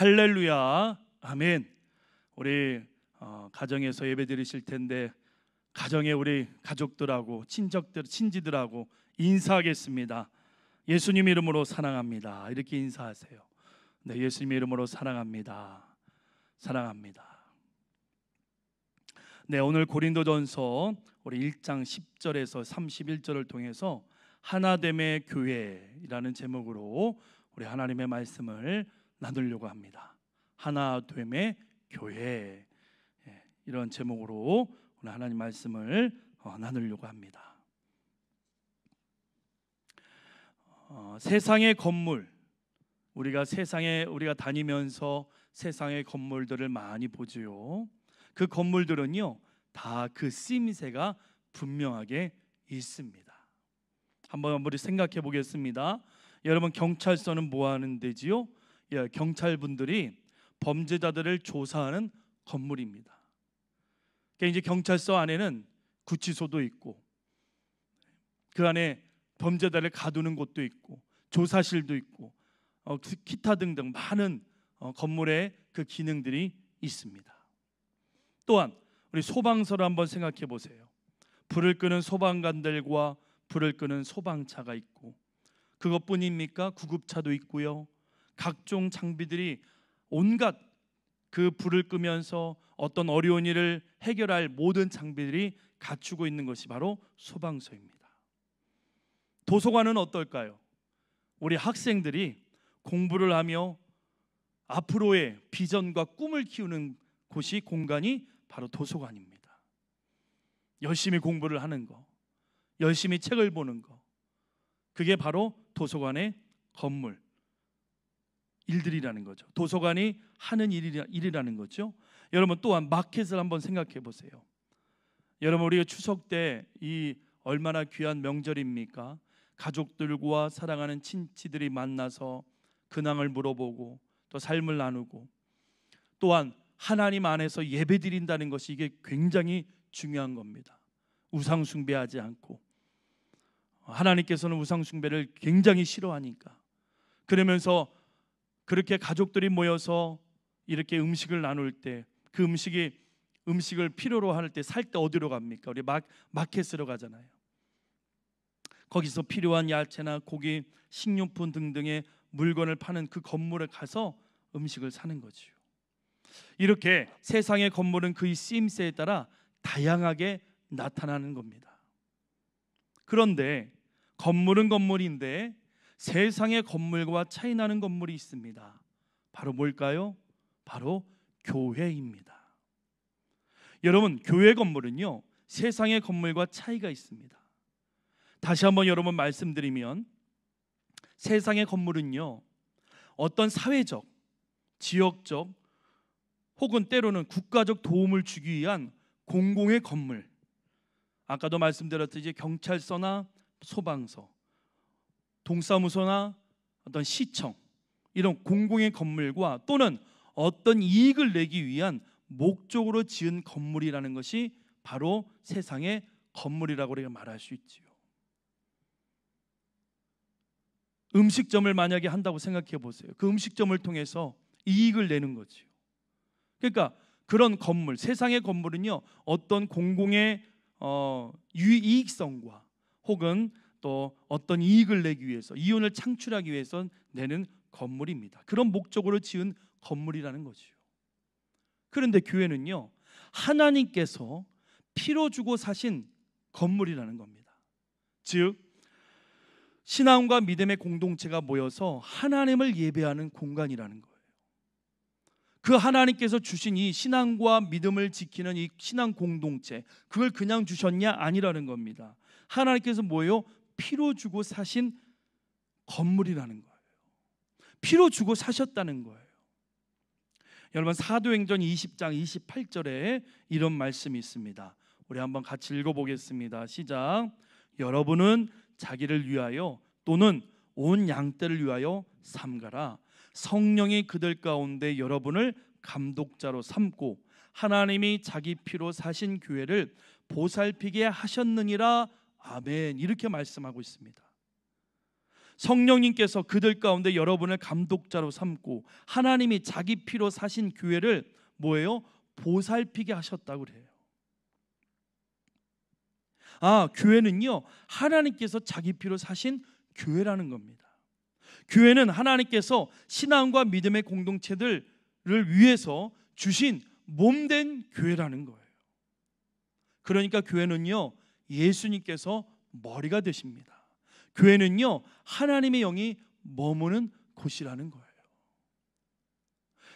할렐루야, 아멘. 우리 가정에서 예배 드리실 텐데 가정에 우리 가족들하고 친지들하고 인사하겠습니다. 예수님 이름으로 사랑합니다. 이렇게 인사하세요. 네, 예수님 이름으로 사랑합니다. 사랑합니다. 네, 오늘 고린도전서 우리 1장 10절에서 31절을 통해서 하나됨의 교회라는 제목으로 우리 하나님의 말씀을 나누려고 합니다. 하나됨의 교회, 이런 제목으로 오늘 하나님 말씀을 나누려고 합니다. 세상의 건물, 우리가 다니면서 세상의 건물들을 많이 보지요. 그 건물들은요 다 그 쓰임새가 분명하게 있습니다. 한번 우리 생각해 보겠습니다. 여러분, 경찰서는 뭐 하는 데지요? 경찰분들이 범죄자들을 조사하는 건물입니다. 그러니까 이제 경찰서 안에는 구치소도 있고 그 안에 범죄자를 가두는 곳도 있고 조사실도 있고 기타 등등 많은 건물의 그 기능들이 있습니다. 또한 우리 소방서를 한번 생각해 보세요. 불을 끄는 소방관들과 불을 끄는 소방차가 있고, 그것뿐입니까? 구급차도 있고요. 각종 장비들이 온갖 그 불을 끄면서 어떤 어려운 일을 해결할 모든 장비들이 갖추고 있는 것이 바로 소방서입니다. 도서관은 어떨까요? 우리 학생들이 공부를 하며 앞으로의 비전과 꿈을 키우는 곳이 공간이 바로 도서관입니다. 열심히 공부를 하는 거, 열심히 책을 보는 거, 그게 바로 도서관의 건물 일들이라는 거죠. 도서관이 하는 일이라는 거죠. 여러분, 또한 마켓을 한번 생각해 보세요. 여러분, 우리가 추석 때 이 얼마나 귀한 명절입니까? 가족들과 사랑하는 친지들이 만나서 근황을 물어보고 또 삶을 나누고, 또한 하나님 안에서 예배드린다는 것이 이게 굉장히 중요한 겁니다. 우상 숭배하지 않고, 하나님께서는 우상 숭배를 굉장히 싫어하니까. 그러면서 그렇게 가족들이 모여서 이렇게 음식을 나눌 때 그 음식을 필요로 할 때 살 때 어디로 갑니까? 우리 마켓으로 가잖아요. 거기서 필요한 야채나 고기, 식료품 등등의 물건을 파는 그 건물에 가서 음식을 사는 거지요. 이렇게 세상의 건물은 그의 쓰임새에 따라 다양하게 나타나는 겁니다. 그런데 건물은 건물인데 세상의 건물과 차이 나는 건물이 있습니다. 바로 뭘까요? 바로 교회입니다. 여러분, 교회 건물은요 세상의 건물과 차이가 있습니다. 다시 한번 여러분 말씀드리면, 세상의 건물은요 어떤 사회적, 지역적 혹은 때로는 국가적 도움을 주기 위한 공공의 건물, 아까도 말씀드렸듯이 경찰서나 소방서, 동사무소나 어떤 시청, 이런 공공의 건물과 또는 어떤 이익을 내기 위한 목적으로 지은 건물이라는 것이 바로 세상의 건물이라고 우리가 말할 수 있지요. 음식점을 만약에 한다고 생각해 보세요. 그 음식점을 통해서 이익을 내는 거지요. 그러니까 그런 건물, 세상의 건물은요 어떤 공공의 유이익성과 혹은 또 어떤 이익을 내기 위해서, 이윤을 창출하기 위해서 내는 건물입니다. 그런 목적으로 지은 건물이라는 거지요. 그런데 교회는요 하나님께서 피로 주고 사신 건물이라는 겁니다. 즉 신앙과 믿음의 공동체가 모여서 하나님을 예배하는 공간이라는 거예요. 그 하나님께서 주신 이 신앙과 믿음을 지키는 이 신앙 공동체, 그걸 그냥 주셨냐? 아니라는 겁니다. 하나님께서 뭐예요? 피로 주고 사신 건물이라는 거예요. 피로 주고 사셨다는 거예요. 여러분, 사도행전 20장 28절에 이런 말씀이 있습니다. 우리 한번 같이 읽어보겠습니다. 시작. 여러분은 자기를 위하여 또는 온 양떼를 위하여 삼가라. 성령이 그들 가운데 여러분을 감독자로 삼고 하나님이 자기 피로 사신 교회를 보살피게 하셨느니라. 아멘. 이렇게 말씀하고 있습니다. 성령님께서 그들 가운데 여러분을 감독자로 삼고 하나님이 자기 피로 사신 교회를 뭐예요? 보살피게 하셨다고 그래요. 교회는요, 하나님께서 자기 피로 사신 교회라는 겁니다. 교회는 하나님께서 신앙과 믿음의 공동체들을 위해서 주신 몸된 교회라는 거예요. 그러니까 교회는요, 예수님께서 머리가 되십니다. 교회는요, 하나님의 영이 머무는 곳이라는 거예요.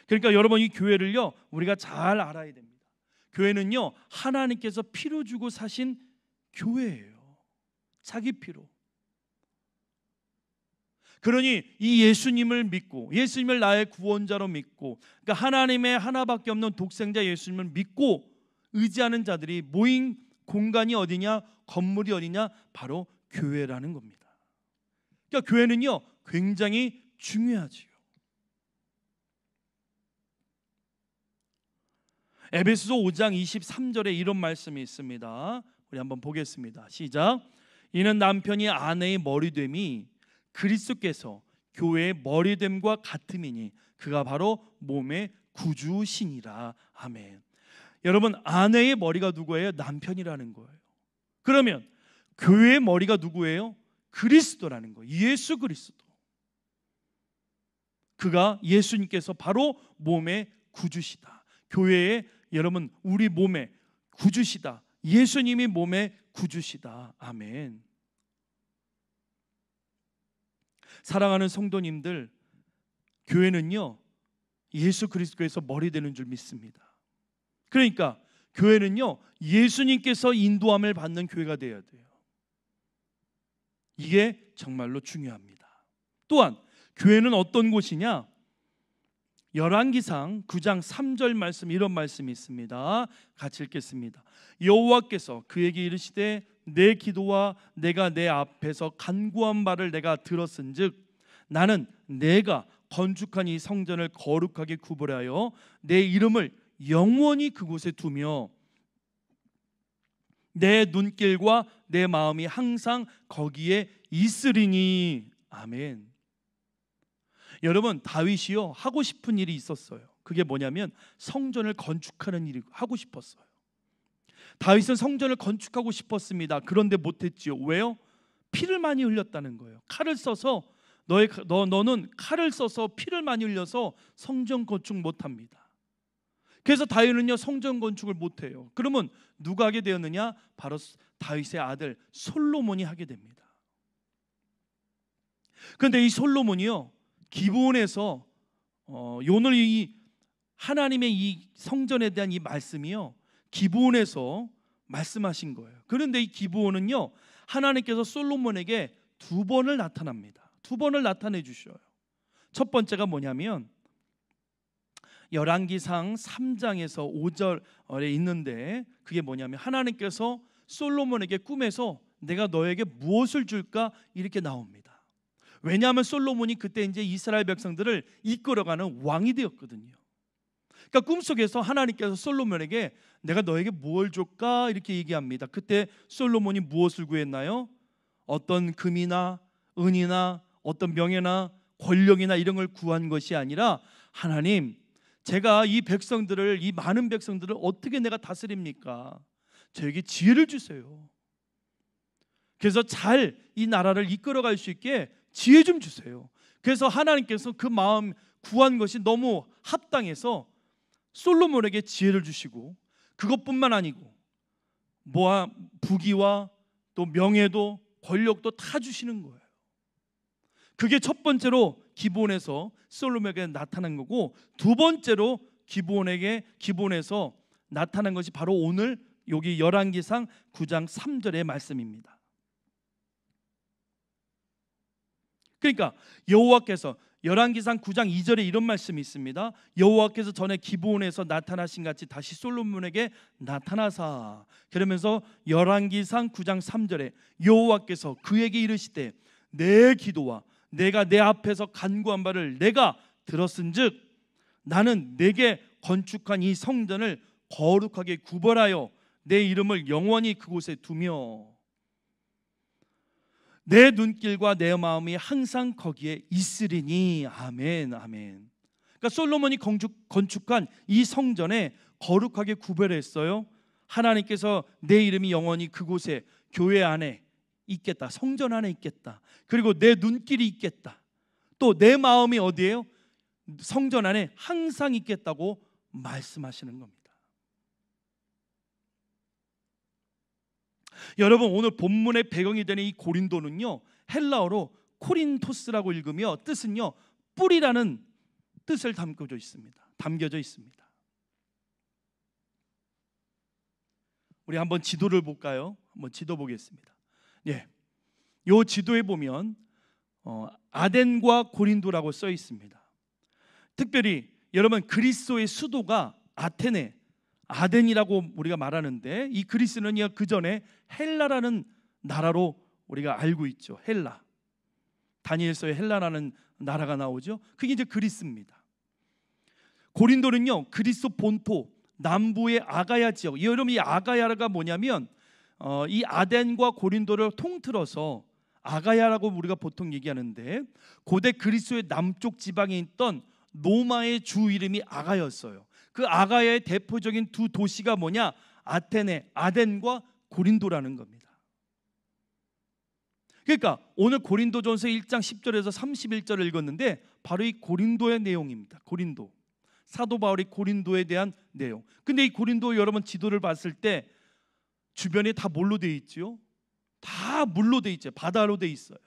그러니까 여러분, 이 교회를요, 우리가 잘 알아야 됩니다. 교회는요, 하나님께서 피로 주고 사신 교회예요. 자기 피로. 그러니 이 예수님을 믿고, 예수님을 나의 구원자로 믿고, 그러니까 하나님의 하나밖에 없는 독생자 예수님을 믿고 의지하는 자들이 모인 공간이 어디냐? 건물이 어디냐? 바로 교회라는 겁니다. 그러니까 교회는요, 굉장히 중요하지요. 에베소서 5장 23절에 이런 말씀이 있습니다. 우리 한번 보겠습니다. 시작. 이는 남편이 아내의 머리됨이 그리스도께서 교회의 머리됨과 같음이니 그가 바로 몸의 구주시니라. 아멘. 여러분, 아내의 머리가 누구예요? 남편이라는 거예요. 그러면 교회의 머리가 누구예요? 그리스도라는 거예요. 예수 그리스도. 그가, 예수님께서 바로 몸의 구주시다. 교회의, 여러분, 우리 몸의 구주시다. 예수님이 몸의 구주시다. 아멘. 사랑하는 성도님들, 교회는요, 예수 그리스도에서 머리 되는 줄 믿습니다. 그러니까 교회는요, 예수님께서 인도함을 받는 교회가 되어야 돼요. 이게 정말로 중요합니다. 또한 교회는 어떤 곳이냐? 열왕기상 9장 3절 말씀, 이런 말씀이 있습니다. 같이 읽겠습니다. 여호와께서 그에게 이르시되 내 기도와 내가 내 앞에서 간구한 바를 내가 들었은즉 나는 내가 건축한 이 성전을 거룩하게 구별하여 내 이름을 영원히 그곳에 두며 내 눈길과 내 마음이 항상 거기에 있으리니. 아멘. 여러분, 다윗이요, 하고 싶은 일이 있었어요. 그게 뭐냐면 성전을 건축하는 일이 하고 싶었어요. 다윗은 성전을 건축하고 싶었습니다. 그런데 못했지요. 왜요? 피를 많이 흘렸다는 거예요. 칼을 써서 너는 칼을 써서 피를 많이 흘려서 성전 건축 못합니다. 그래서 다윗은요, 성전 건축을 못해요. 그러면 누가 하게 되었느냐? 바로 다윗의 아들 솔로몬이 하게 됩니다. 그런데 이 솔로몬이요, 기브온에서 오늘 이 하나님의 이 성전에 대한 이 말씀이요, 기브온에서 말씀하신 거예요. 그런데 이 기브온은요, 하나님께서 솔로몬에게 두 번을 나타납니다. 두 번을 나타내 주셔요. 첫 번째가 뭐냐면 열왕기상 3장에서 5절에 있는데, 그게 뭐냐면 하나님께서 솔로몬에게 꿈에서 내가 너에게 무엇을 줄까 이렇게 나옵니다. 왜냐하면 솔로몬이 그때 이제 이스라엘 백성들을 이끌어가는 왕이 되었거든요. 그러니까 꿈속에서 하나님께서 솔로몬에게 내가 너에게 무엇을 줄까 이렇게 얘기합니다. 그때 솔로몬이 무엇을 구했나요? 어떤 금이나 은이나 어떤 명예나 권력이나 이런 걸 구한 것이 아니라, 하나님, 제가 이 백성들을, 이 많은 백성들을 어떻게 내가 다스립니까? 저에게 지혜를 주세요. 그래서 잘 이 나라를 이끌어갈 수 있게 지혜 좀 주세요. 그래서 하나님께서 그 마음 구한 것이 너무 합당해서 솔로몬에게 지혜를 주시고, 그것뿐만 아니고 부귀와 또 명예도 권력도 다 주시는 거예요. 그게 첫 번째로 기브온에서 솔로몬에게 나타난 거고, 두 번째로 기브온에서 나타난 것이 바로 오늘 여기 열왕기상 9장 3절의 말씀입니다. 그러니까 여호와께서 열왕기상 9장 2절에 이런 말씀이 있습니다. 여호와께서 전에 기브온에서 나타나신 같이 다시 솔로몬에게 나타나사, 그러면서 열왕기상 9장 3절에 여호와께서 그에게 이르시되 내 기도와 내가 내 앞에서 간구한 바를 내가 들었은즉 나는 내게 건축한 이 성전을 거룩하게 구별하여 내 이름을 영원히 그곳에 두며. 내 눈길과 내 마음이 항상 거기에 있으리니. 아멘, 아멘. 그러니까 솔로몬이 건축한 이 성전에 거룩하게 구별했어요. 하나님께서 내 이름이 영원히 그곳에, 교회 안에 있겠다, 성전 안에 있겠다, 그리고 내 눈길이 있겠다, 또 내 마음이 어디에요? 성전 안에 항상 있겠다고 말씀하시는 겁니다. 여러분, 오늘 본문의 배경이 되는 이 고린도는요, 헬라어로 코린토스라고 읽으며 뜻은요, 뿌리라는 뜻을 담겨져 있습니다. 우리 한번 지도를 볼까요? 한번 지도 보겠습니다. 예, 이 지도에 보면 아덴과 고린도라고 써 있습니다. 특별히 여러분, 그리스도의 수도가 아덴이라고 우리가 말하는데, 이 그리스는 그 전에 헬라라는 나라로 우리가 알고 있죠. 헬라, 다니엘서에 헬라라는 나라가 나오죠. 그게 이제 그리스입니다. 고린도는요, 그리스 본토 남부의 아가야 지역. 여러분, 이 아가야가 뭐냐면 이 아덴과 고린도를 통틀어서 아가야라고 우리가 보통 얘기하는데, 고대 그리스의 남쪽 지방에 있던 로마의 주 이름이 아가였어요. 그 아가야의 대표적인 두 도시가 뭐냐? 아덴과 고린도라는 겁니다. 그러니까 오늘 고린도전서 1장 10절에서 31절을 읽었는데 바로 이 고린도의 내용입니다. 고린도, 사도 바울이 고린도에 대한 내용. 근데 이 고린도 여러분 지도를 봤을 때 주변에 다 뭘로 돼 있지요? 다 물로 돼 있죠. 바다로 돼 있어요.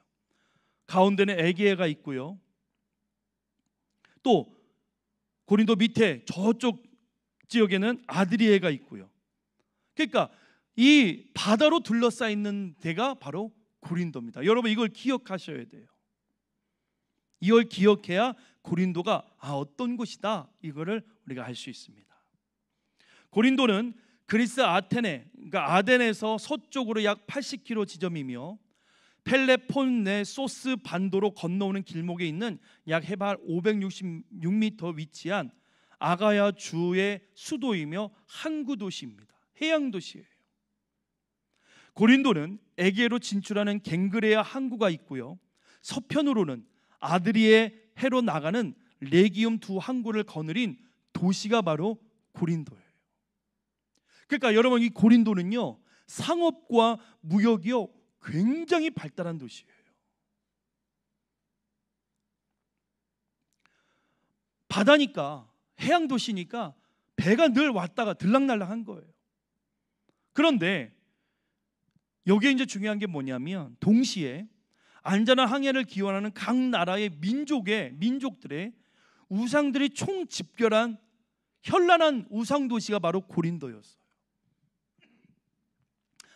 가운데는 에게해가 있고요. 또 고린도 밑에 저쪽 지역에는 아드리해가 있고요. 그러니까 이 바다로 둘러싸여 있는 데가 바로 고린도입니다. 여러분, 이걸 기억하셔야 돼요. 이걸 기억해야 고린도가 어떤 곳이다, 이거를 우리가 알 수 있습니다. 고린도는 그리스 그러니까 아덴에서 서쪽으로 약 80km 지점이며 펠레폰네소스 반도로 건너오는 길목에 있는 약 해발 566m 위치한 아가야 주의 수도이며 항구 도시입니다. 해양 도시예요. 고린도는 에게로 진출하는 갱그레아 항구가 있고요, 서편으로는 아드리에해로 나가는 레기움 두 항구를 거느린 도시가 바로 고린도예요. 그러니까 여러분, 이 고린도는요, 상업과 무역이요 굉장히 발달한 도시예요. 바다니까, 해양 도시니까 배가 늘 왔다가 들락날락한 거예요. 그런데 여기에 이제 중요한 게 뭐냐면, 동시에 안전한 항해를 기원하는 각 나라의 민족들의 우상들이 총집결한 현란한 우상 도시가 바로 고린도였어요.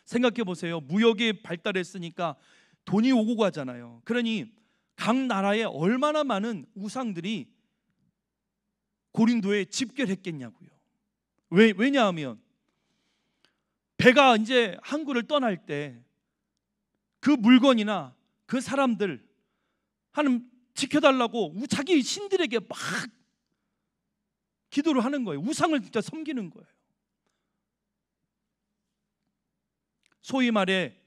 생각해 보세요. 무역이 발달했으니까 돈이 오고 가잖아요. 그러니 각 나라에 얼마나 많은 우상들이 고린도에 집결했겠냐고요. 왜냐하면 배가 이제 항구를 떠날 때 그 물건이나 그 사람들 하는 지켜달라고 자기 신들에게 막 기도를 하는 거예요. 우상을 진짜 섬기는 거예요. 소위 말해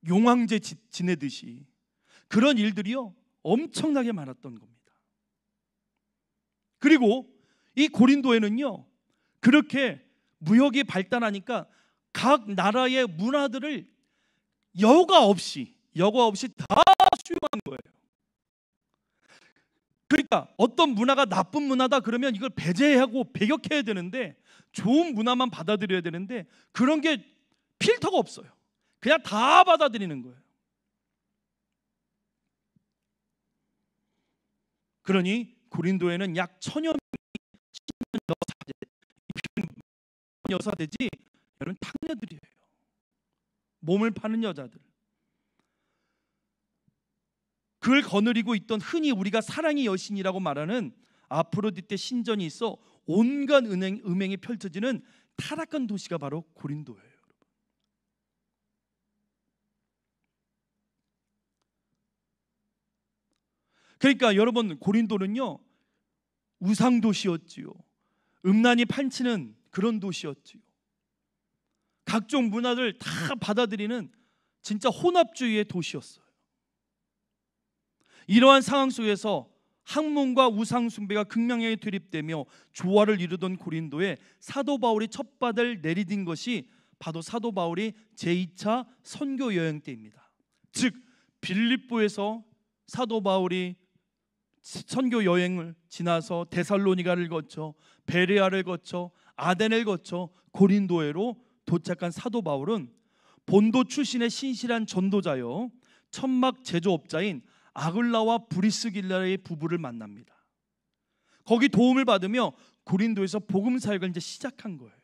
용왕제 지내듯이 그런 일들이요 엄청나게 많았던 겁니다. 그리고 이 고린도에는요, 그렇게 무역이 발달하니까 각 나라의 문화들을 여과 없이 다 수용한 거예요. 그러니까 어떤 문화가 나쁜 문화다 그러면 이걸 배제하고 배격해야 되는데, 좋은 문화만 받아들여야 되는데 그런 게 필터가 없어요. 그냥 다 받아들이는 거예요. 그러니 고린도에는 약 1000여 명의 여사대지, 여러분 탕녀들이에요. 몸을 파는 여자들. 그걸 거느리고 있던 흔히 우리가 사랑의 여신이라고 말하는 아프로디테 신전이 있어 온갖 음행이 펼쳐지는 타락한 도시가 바로 고린도예요. 그러니까 여러분, 고린도는요 우상 도시였지요. 음란이 판치는 그런 도시였지요. 각종 문화를 다 받아들이는 진짜 혼합주의의 도시였어요. 이러한 상황 속에서 학문과 우상 숭배가 극명하게 대립되며 조화를 이루던 고린도에 사도 바울이 첫 발을 내디딘 것이 바로 사도 바울이 제2차 선교 여행 때입니다. 즉 빌립보에서 사도 바울이 선교 여행을 지나서 데살로니가를 거쳐 베레아를 거쳐 아덴을 거쳐 고린도에로 도착한 사도 바울은 본도 출신의 신실한 전도자요 천막 제조업자인 아글라와 브리스길라의 부부를 만납니다. 거기 도움을 받으며 고린도에서 복음 사역을 이제 시작한 거예요.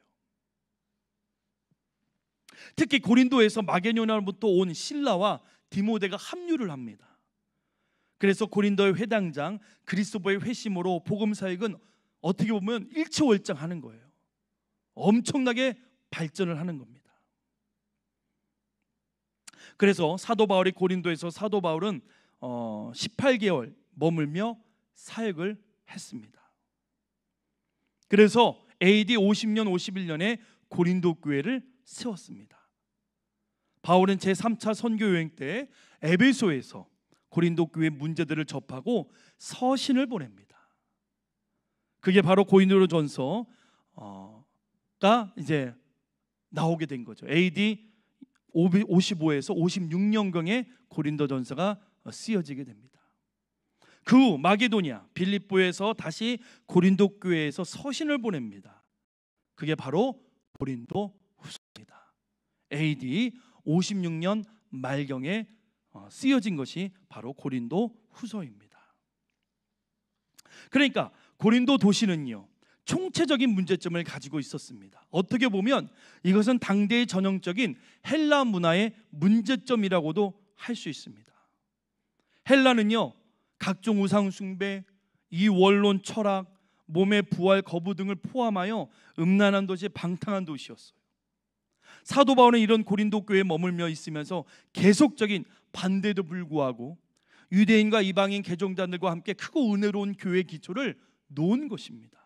특히 고린도에서 마게도냐로부터 온 실라와 디모데가 합류를 합니다. 그래서 고린도의 회당장 그리스도의 회심으로 복음 사역은 어떻게 보면 일취월장하는 거예요. 엄청나게 발전을 하는 겁니다. 그래서 사도 바울이 고린도에서 사도 바울은 18개월 머물며 사역을 했습니다. 그래서 AD 50년 51년에 고린도 교회를 세웠습니다. 바울은 제3차 선교 여행 때 에베소에서 고린도 교회 문제들을 접하고 서신을 보냅니다. 그게 바로 고린도전서가 이제 나오게 된 거죠. AD 55에서 56년경에 고린도전서가 쓰여지게 됩니다. 그 후 마게도냐 빌립보에서 다시 고린도 교회에서 서신을 보냅니다. 그게 바로 고린도 후서입니다. AD 56년 말경에 쓰여진 것이 바로 고린도 후서입니다. 그러니까 고린도 도시는요 총체적인 문제점을 가지고 있었습니다. 어떻게 보면 이것은 당대의 전형적인 헬라 문화의 문제점이라고도 할 수 있습니다. 헬라는요 각종 우상 숭배, 이원론 철학, 몸의 부활 거부 등을 포함하여 음란한 도시, 방탕한 도시였어요. 사도 바울은 이런 고린도 교회에 머물며 있으면서 계속적인 반대에도 불구하고 유대인과 이방인 개종자들과 함께 크고 은혜로운 교회 기초를 놓은 것입니다.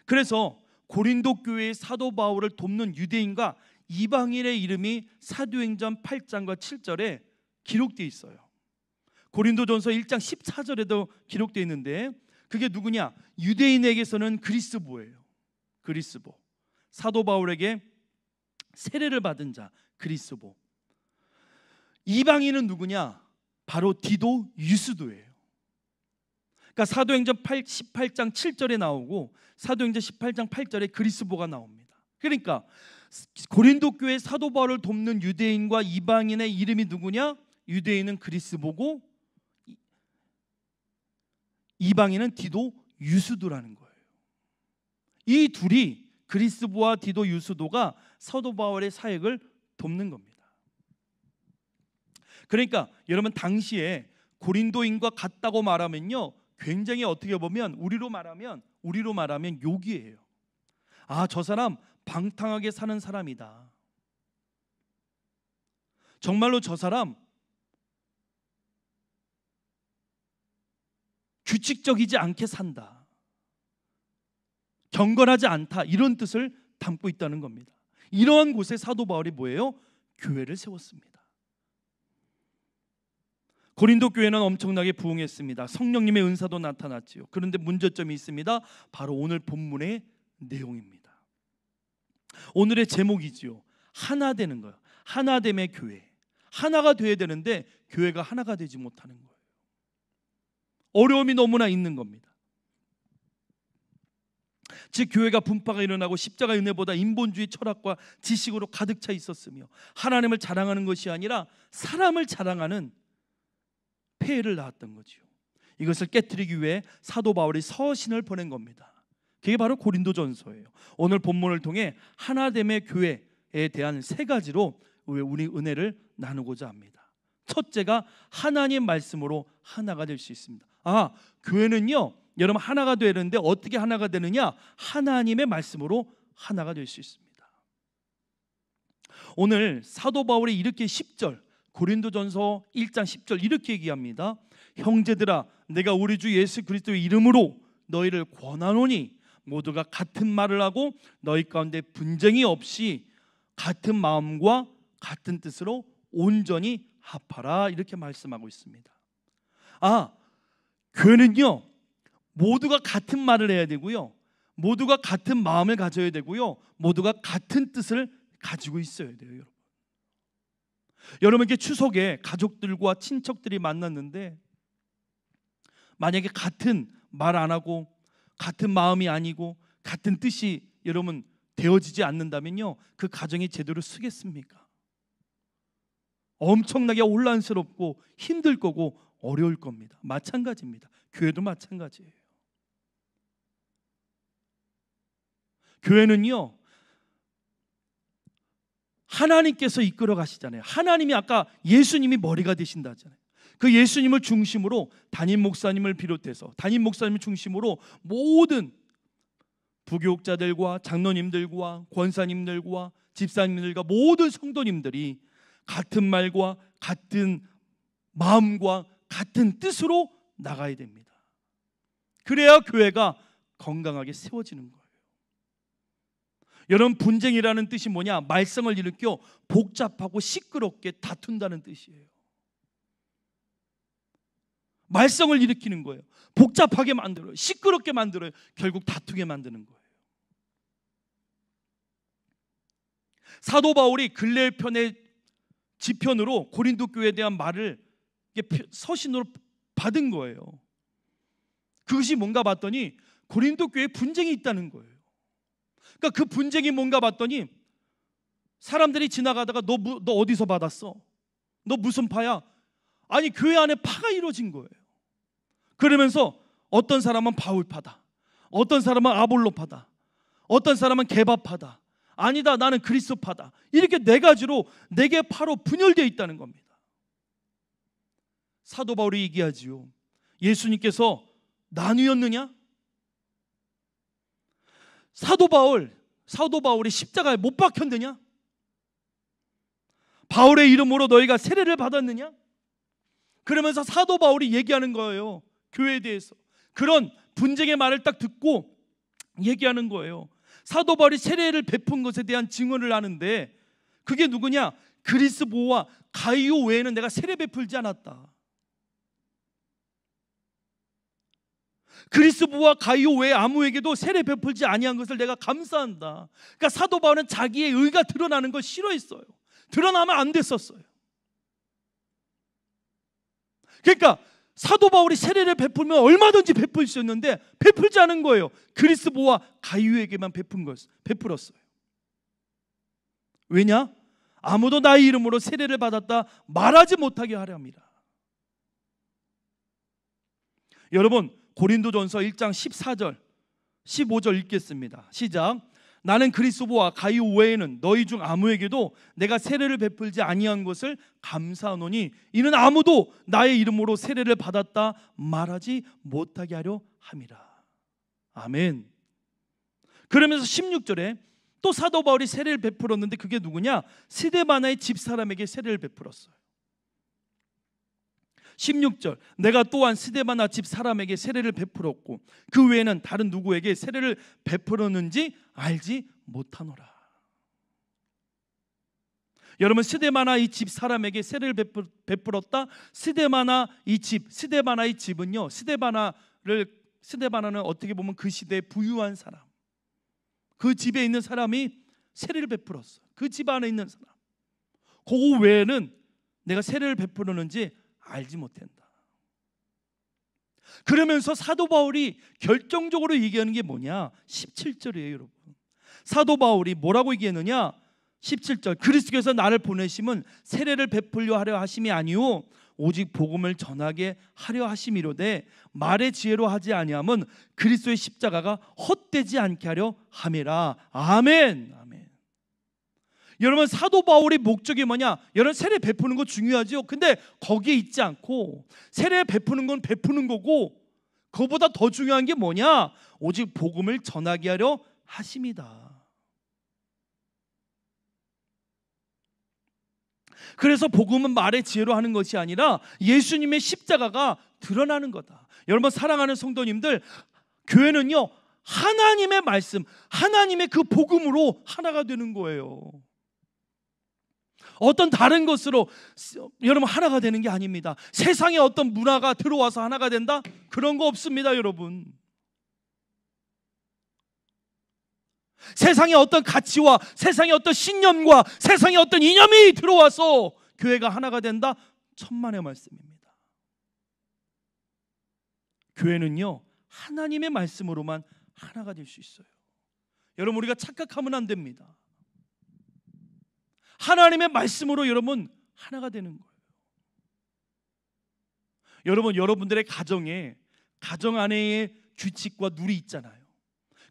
그래서 고린도 교회의 사도 바울을 돕는 유대인과 이방인의 이름이 사도행전 8장과 7절에 기록되어 있어요. 고린도전서 1장 14절에도 기록되어 있는데 그게 누구냐? 유대인에게서는 그리스보예요. 그리스보. 사도 바울에게 세례를 받은 자 그리스보. 이방인은 누구냐? 바로 디도 유스도예요. 그러니까 사도행전 18장 7절에 나오고 사도행전 18장 8절에 그리스보가 나옵니다. 그러니까 고린도 교회 사도 바울을 돕는 유대인과 이방인의 이름이 누구냐? 유대인은 그리스보고 이방인은 디도 유스도라는 거예요. 이 둘이 그리스보와 디도 유스도가 사도 바울의 사역을 돕는 겁니다. 그러니까 여러분 당시에 고린도인과 같다고 말하면요 굉장히 어떻게 보면 우리로 말하면 욕이에요. 아, 저 사람 방탕하게 사는 사람이다. 정말로 저 사람 규칙적이지 않게 산다. 경건하지 않다. 이런 뜻을 담고 있다는 겁니다. 이러한 곳에 사도 바울이 뭐예요? 교회를 세웠습니다. 고린도 교회는 엄청나게 부흥했습니다. 성령님의 은사도 나타났지요. 그런데 문제점이 있습니다. 바로 오늘 본문의 내용입니다. 오늘의 제목이지요. 하나 되는 거예요. 하나됨의 교회. 하나가 돼야 되는데 교회가 하나가 되지 못하는 거예요. 어려움이 너무나 있는 겁니다. 즉 교회가 분파가 일어나고 십자가 은혜보다 인본주의 철학과 지식으로 가득 차 있었으며 하나님을 자랑하는 것이 아니라 사람을 자랑하는 폐해를 낳았던 거죠. 이것을 깨트리기 위해 사도 바울이 서신을 보낸 겁니다. 그게 바로 고린도전서예요. 오늘 본문을 통해 하나됨의 교회에 대한 세 가지로 우리 은혜를 나누고자 합니다. 첫째가 하나님 말씀으로 하나가 될 수 있습니다. 교회는요 여러분 하나가 되는데 어떻게 하나가 되느냐? 하나님의 말씀으로 하나가 될 수 있습니다. 오늘 사도 바울이 이렇게 10절 고린도전서 1장 10절 이렇게 얘기합니다. 형제들아 내가 우리 주 예수 그리스도의 이름으로 너희를 권하노니 모두가 같은 말을 하고 너희 가운데 분쟁이 없이 같은 마음과 같은 뜻으로 온전히 합하라 이렇게 말씀하고 있습니다. 교회는요 모두가 같은 말을 해야 되고요, 모두가 같은 마음을 가져야 되고요, 모두가 같은 뜻을 가지고 있어야 돼요. 여러분 이렇게 추석에 가족들과 친척들이 만났는데 만약에 같은 말 안 하고 같은 마음이 아니고 같은 뜻이 여러분 되어지지 않는다면요, 그 가정이 제대로 쓰겠습니까? 엄청나게 혼란스럽고 힘들 거고 어려울 겁니다. 마찬가지입니다. 교회도 마찬가지예요. 교회는요 하나님께서 이끌어 가시잖아요. 하나님이 아까 예수님이 머리가 되신다 하잖아요. 그 예수님을 중심으로 담임 목사님을 비롯해서 담임 목사님을 중심으로 모든 부교육자들과 장로님들과 권사님들과 집사님들과 모든 성도님들이 같은 말과 같은 마음과 같은 뜻으로 나가야 됩니다. 그래야 교회가 건강하게 세워지는 거예요. 여러분 분쟁이라는 뜻이 뭐냐? 말썽을 일으켜 복잡하고 시끄럽게 다툰다는 뜻이에요. 말썽을 일으키는 거예요. 복잡하게 만들어요. 시끄럽게 만들어요. 결국 다투게 만드는 거예요. 사도 바울이 글레편의 지편으로 고린도 교회에 대한 말을 서신으로 받은 거예요. 그것이 뭔가 봤더니 고린도 교회에 분쟁이 있다는 거예요. 그러니까 그 분쟁이 뭔가 봤더니 사람들이 지나가다가 너 어디서 받았어? 너 무슨 파야? 아니 교회 안에 파가 이루어진 거예요. 그러면서 어떤 사람은 바울파다, 어떤 사람은 아볼로파다, 어떤 사람은 게바파다, 아니다 나는 그리스도파다, 이렇게 네 가지로 네 개 파로 분열되어 있다는 겁니다. 사도 바울이 얘기하지요. 예수님께서 나뉘었느냐? 사도 바울이 십자가에 못 박혔느냐? 바울의 이름으로 너희가 세례를 받았느냐? 그러면서 사도 바울이 얘기하는 거예요. 교회에 대해서 그런 분쟁의 말을 딱 듣고 얘기하는 거예요. 사도 바울이 세례를 베푼 것에 대한 증언을 하는데 그게 누구냐? 그리스보와 가이오 외에는 내가 세례 베풀지 않았다. 그리스보와 가이오 외에 아무에게도 세례 베풀지 아니한 것을 내가 감사한다. 그러니까 사도 바울은 자기의 의가 드러나는 걸 싫어했어요. 드러나면 안 됐었어요. 그러니까 사도 바울이 세례를 베풀면 얼마든지 베풀 수 있는데 베풀지 않은 거예요. 그리스보와 가이오에게만 베풀었어요. 왜냐? 아무도 나의 이름으로 세례를 받았다 말하지 못하게 하려 합니다. 여러분 고린도전서 1장 14절 15절 읽겠습니다. 시작. 나는 그리스도와 가이오 외에는 너희 중 아무에게도 내가 세례를 베풀지 아니한 것을 감사하노니 이는 아무도 나의 이름으로 세례를 받았다 말하지 못하게 하려 함이라. 아멘. 그러면서 16절에 또 사도 바울이 세례를 베풀었는데 그게 누구냐? 스데바나의 집사람에게 세례를 베풀었어요. 16절 내가 또한 스데바나 집 사람에게 세례를 베풀었고 그 외에는 다른 누구에게 세례를 베풀었는지 알지 못하노라. 여러분 스데바나 이 집 사람에게 세례를 베풀었다. 스데바나의 집은요, 스데바나는 어떻게 보면 그 시대에 부유한 사람, 그 집에 있는 사람이 세례를 베풀었어요. 그 집 안에 있는 사람. 그 외에는 내가 세례를 베풀었는지 알지 못한다. 그러면서 사도 바울이 결정적으로 얘기하는 게 뭐냐? 17절이에요 여러분. 사도 바울이 뭐라고 얘기했느냐? 17절 그리스도께서 나를 보내심은 세례를 베풀려 하려 하심이 아니오 오직 복음을 전하게 하려 하심이로되 말의 지혜로 하지 아니함은 그리스도의 십자가가 헛되지 않게 하려 함이라. 아멘. 아멘. 여러분 사도 바울의 목적이 뭐냐? 여러분 세례 베푸는 거 중요하죠. 근데 거기에 있지 않고 세례 베푸는 건 베푸는 거고 그거보다 더 중요한 게 뭐냐? 오직 복음을 전하게 하려 하심이다. 그래서 복음은 말의 지혜로 하는 것이 아니라 예수님의 십자가가 드러나는 거다. 여러분 사랑하는 성도님들, 교회는요 하나님의 말씀, 하나님의 그 복음으로 하나가 되는 거예요. 어떤 다른 것으로 여러분 하나가 되는 게 아닙니다. 세상에 어떤 문화가 들어와서 하나가 된다? 그런 거 없습니다, 여러분. 세상에 어떤 가치와 세상에 어떤 신념과 세상에 어떤 이념이 들어와서 교회가 하나가 된다? 천만의 말씀입니다. 교회는요, 하나님의 말씀으로만 하나가 될 수 있어요. 여러분, 우리가 착각하면 안 됩니다. 하나님의 말씀으로 여러분 하나가 되는 거예요. 여러분, 여러분들의 가정에 가정 안에의 규칙과 룰이 있잖아요.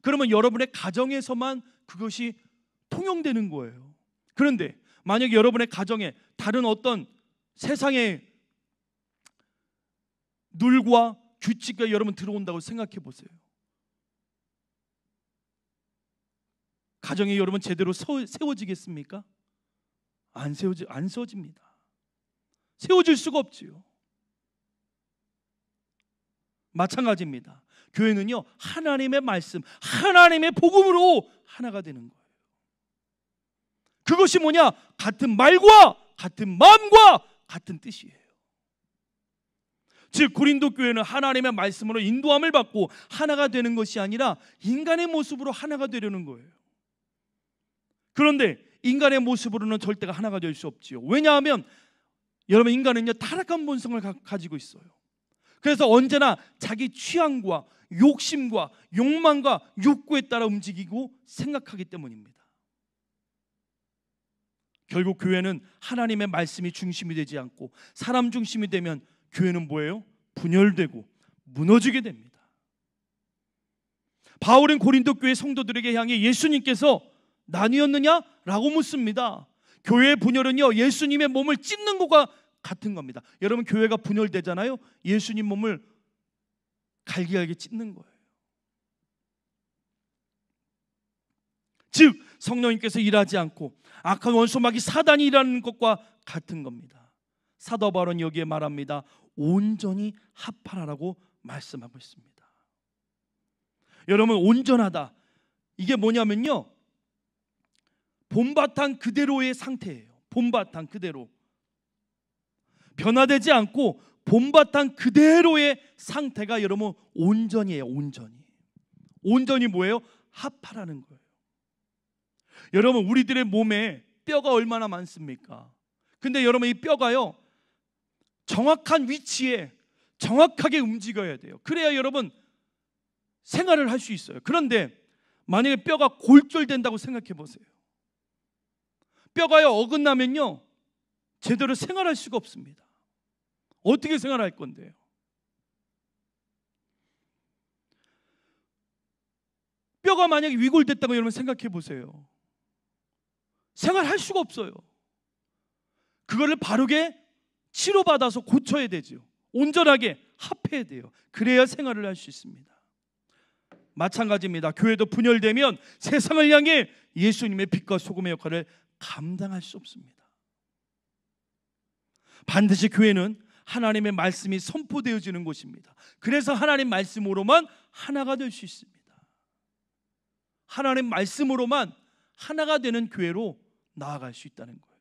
그러면 여러분의 가정에서만 그것이 통용되는 거예요. 그런데 만약에 여러분의 가정에 다른 어떤 세상의 룰과 규칙과 여러분 들어온다고 생각해 보세요. 가정이 여러분 제대로 세워지겠습니까? 안 세워집니다. 세워질 수가 없지요. 마찬가지입니다. 교회는요, 하나님의 말씀, 하나님의 복음으로 하나가 되는 거예요. 그것이 뭐냐? 같은 말과 같은 마음과 같은 뜻이에요. 즉 고린도 교회는 하나님의 말씀으로 인도함을 받고 하나가 되는 것이 아니라 인간의 모습으로 하나가 되려는 거예요. 그런데 인간의 모습으로는 절대가 하나가 될 수 없지요. 왜냐하면 여러분, 인간은요 타락한 본성을 가지고 있어요. 그래서 언제나 자기 취향과 욕심과 욕망과 욕구에 따라 움직이고 생각하기 때문입니다. 결국 교회는 하나님의 말씀이 중심이 되지 않고 사람 중심이 되면 교회는 뭐예요? 분열되고 무너지게 됩니다. 바울은 고린도 교회 성도들에게 향해 예수님께서 나뉘었느냐라고 묻습니다. 교회의 분열은요, 예수님의 몸을 찢는 것과 같은 겁니다. 여러분, 교회가 분열되잖아요. 예수님 몸을 갈기갈기 찢는 거예요. 즉 성령님께서 일하지 않고 악한 원수마귀 사단이 일하는 것과 같은 겁니다. 사도 바울은 여기에 말합니다. 온전히 합하라라고 말씀하고 있습니다. 여러분, 온전하다, 이게 뭐냐면요, 본바탕 그대로의 상태예요. 본바탕 그대로, 변화되지 않고 본바탕 그대로의 상태가 여러분 온전이에요. 온전이 뭐예요? 합하라는 거예요. 여러분, 우리들의 몸에 뼈가 얼마나 많습니까? 근데 여러분, 이 뼈가요 정확한 위치에 정확하게 움직여야 돼요. 그래야 여러분 생활을 할 수 있어요. 그런데 만약에 뼈가 골절된다고 생각해 보세요. 뼈가요 어긋나면요 제대로 생활할 수가 없습니다. 어떻게 생활할 건데요? 뼈가 만약에 위골됐다고 여러분 생각해 보세요. 생활할 수가 없어요. 그거를 바르게 치료받아서 고쳐야 되죠. 온전하게 합해야 돼요. 그래야 생활을 할 수 있습니다. 마찬가지입니다. 교회도 분열되면 세상을 향해 예수님의 빛과 소금의 역할을 감당할 수 없습니다. 반드시 교회는 하나님의 말씀이 선포되어지는 곳입니다. 그래서 하나님 말씀으로만 하나가 될 수 있습니다. 하나님 말씀으로만 하나가 되는 교회로 나아갈 수 있다는 거예요.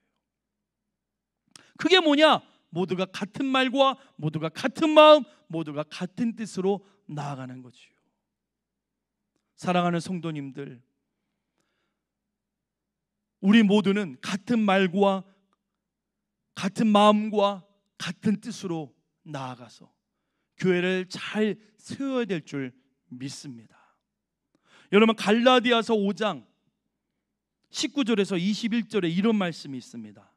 그게 뭐냐? 모두가 같은 말과 모두가 같은 마음, 모두가 같은 뜻으로 나아가는 거지요. 사랑하는 성도님들, 우리 모두는 같은 말과 같은 마음과 같은 뜻으로 나아가서 교회를 잘 세워야 될 줄 믿습니다. 여러분, 갈라디아서 5장 19절에서 21절에 이런 말씀이 있습니다.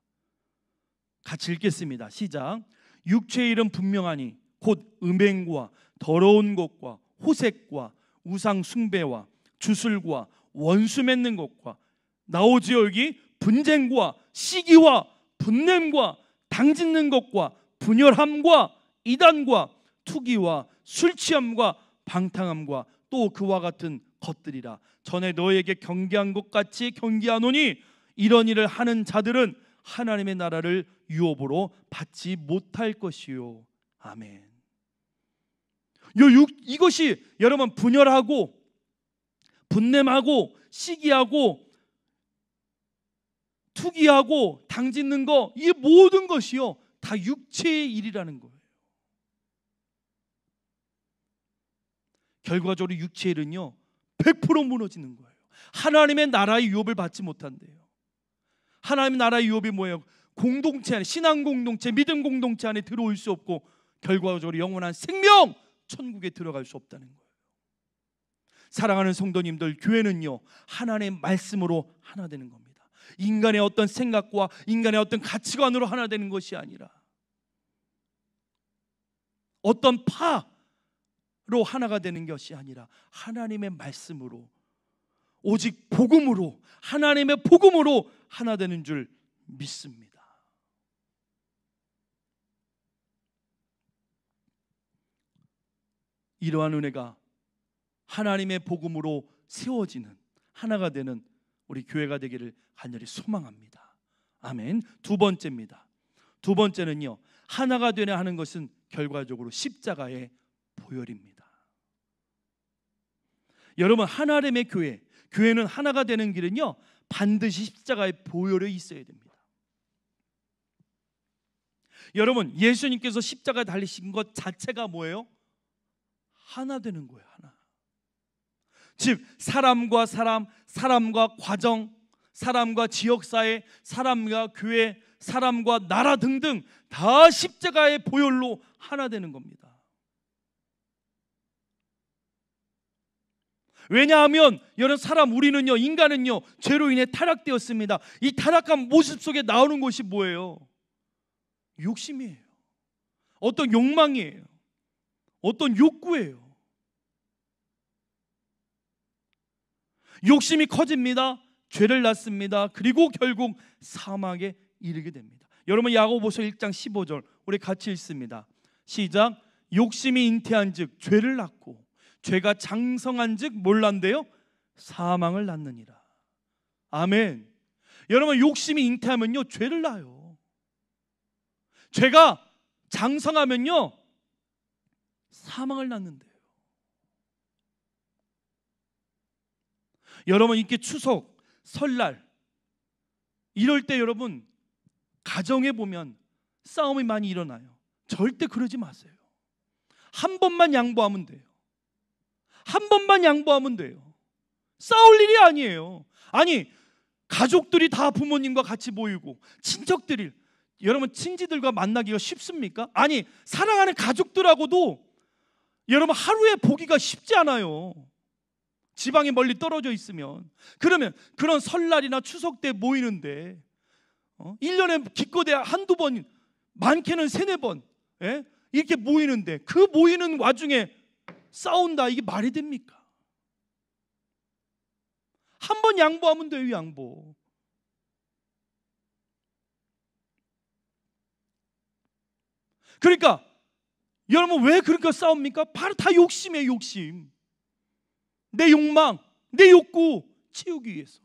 같이 읽겠습니다. 시작. 육체의 일은 분명하니 곧 음행과 더러운 것과 호색과 우상 숭배와 주술과 원수 맺는 것과 나오지요 여기 분쟁과 시기와 분냄과 당짓는 것과 분열함과 이단과 투기와 술취함과 방탕함과 또 그와 같은 것들이라. 전에 너에게 경계한 것 같이 경계하노니 이런 일을 하는 자들은 하나님의 나라를 유업으로 받지 못할 것이요. 아멘. 이것이 여러분 분열하고 분냄하고 시기하고 투기하고 당짓는 거, 이 모든 것이요 다 육체의 일이라는 거예요. 결과적으로 육체의 일은요 100% 무너지는 거예요. 하나님의 나라의 유업을 받지 못한대요. 하나님의 나라의 유업이 뭐예요? 공동체 안에, 신앙 공동체, 믿음 공동체 안에 들어올 수 없고 결과적으로 영원한 생명, 천국에 들어갈 수 없다는 거예요. 사랑하는 성도님들, 교회는요 하나님의 말씀으로 하나 되는 겁니다. 인간의 어떤 생각과 인간의 어떤 가치관으로 하나 되는 것이 아니라 어떤 파로 하나가 되는 것이 아니라 하나님의 말씀으로, 오직 복음으로, 하나님의 복음으로 하나 되는 줄 믿습니다. 이러한 은혜가 하나님의 복음으로 세워지는 하나가 되는 우리 교회가 되기를 간절히 소망합니다. 아멘. 두 번째입니다. 두 번째는요, 하나가 되려 하는 것은 결과적으로 십자가의 보혈입니다. 여러분, 하나님의 교회, 교회는 하나가 되는 길은요 반드시 십자가의 보혈이 있어야 됩니다. 여러분, 예수님께서 십자가에 달리신 것 자체가 뭐예요? 하나 되는 거예요. 하나. 즉 사람과 사람, 사람과 과정, 사람과 지역사회, 사람과 교회, 사람과 나라 등등 다 십자가의 보혈로 하나 되는 겁니다. 왜냐하면 여러분, 우리는요, 인간은요 죄로 인해 타락되었습니다. 이 타락한 모습 속에 나오는 것이 뭐예요? 욕심이에요. 어떤 욕망이에요. 어떤 욕구예요. 욕심이 커집니다. 죄를 낳습니다. 그리고 결국 사망에 이르게 됩니다. 여러분, 야고보서 1장 15절 우리 같이 읽습니다. 시작. 욕심이 잉태한즉 죄를 낳고 죄가 장성한즉 뭘 낳는데요? 사망을 낳느니라. 아멘. 여러분, 욕심이 잉태하면요 죄를 낳아요. 죄가 장성하면요 사망을 낳는데요. 여러분, 이렇게 추석, 설날 이럴 때 여러분 가정에 보면 싸움이 많이 일어나요. 절대 그러지 마세요. 한 번만 양보하면 돼요. 한 번만 양보하면 돼요. 싸울 일이 아니에요. 아니, 가족들이 다 부모님과 같이 모이고 친척들이, 여러분 친지들과 만나기가 쉽습니까? 아니, 사랑하는 가족들하고도 여러분 하루에 보기가 쉽지 않아요. 지방에 멀리 떨어져 있으면. 그러면 그런 설날이나 추석 때 모이는데 1년에 기껏해 한두 번, 많게는 3-4번 이렇게 모이는데 그 모이는 와중에 싸운다, 이게 말이 됩니까? 한 번 양보하면 돼요. 양보. 그러니까 여러분, 왜 그렇게 싸웁니까? 바로 다 욕심이에요. 욕심. 내 욕망, 내 욕구 채우기 위해서.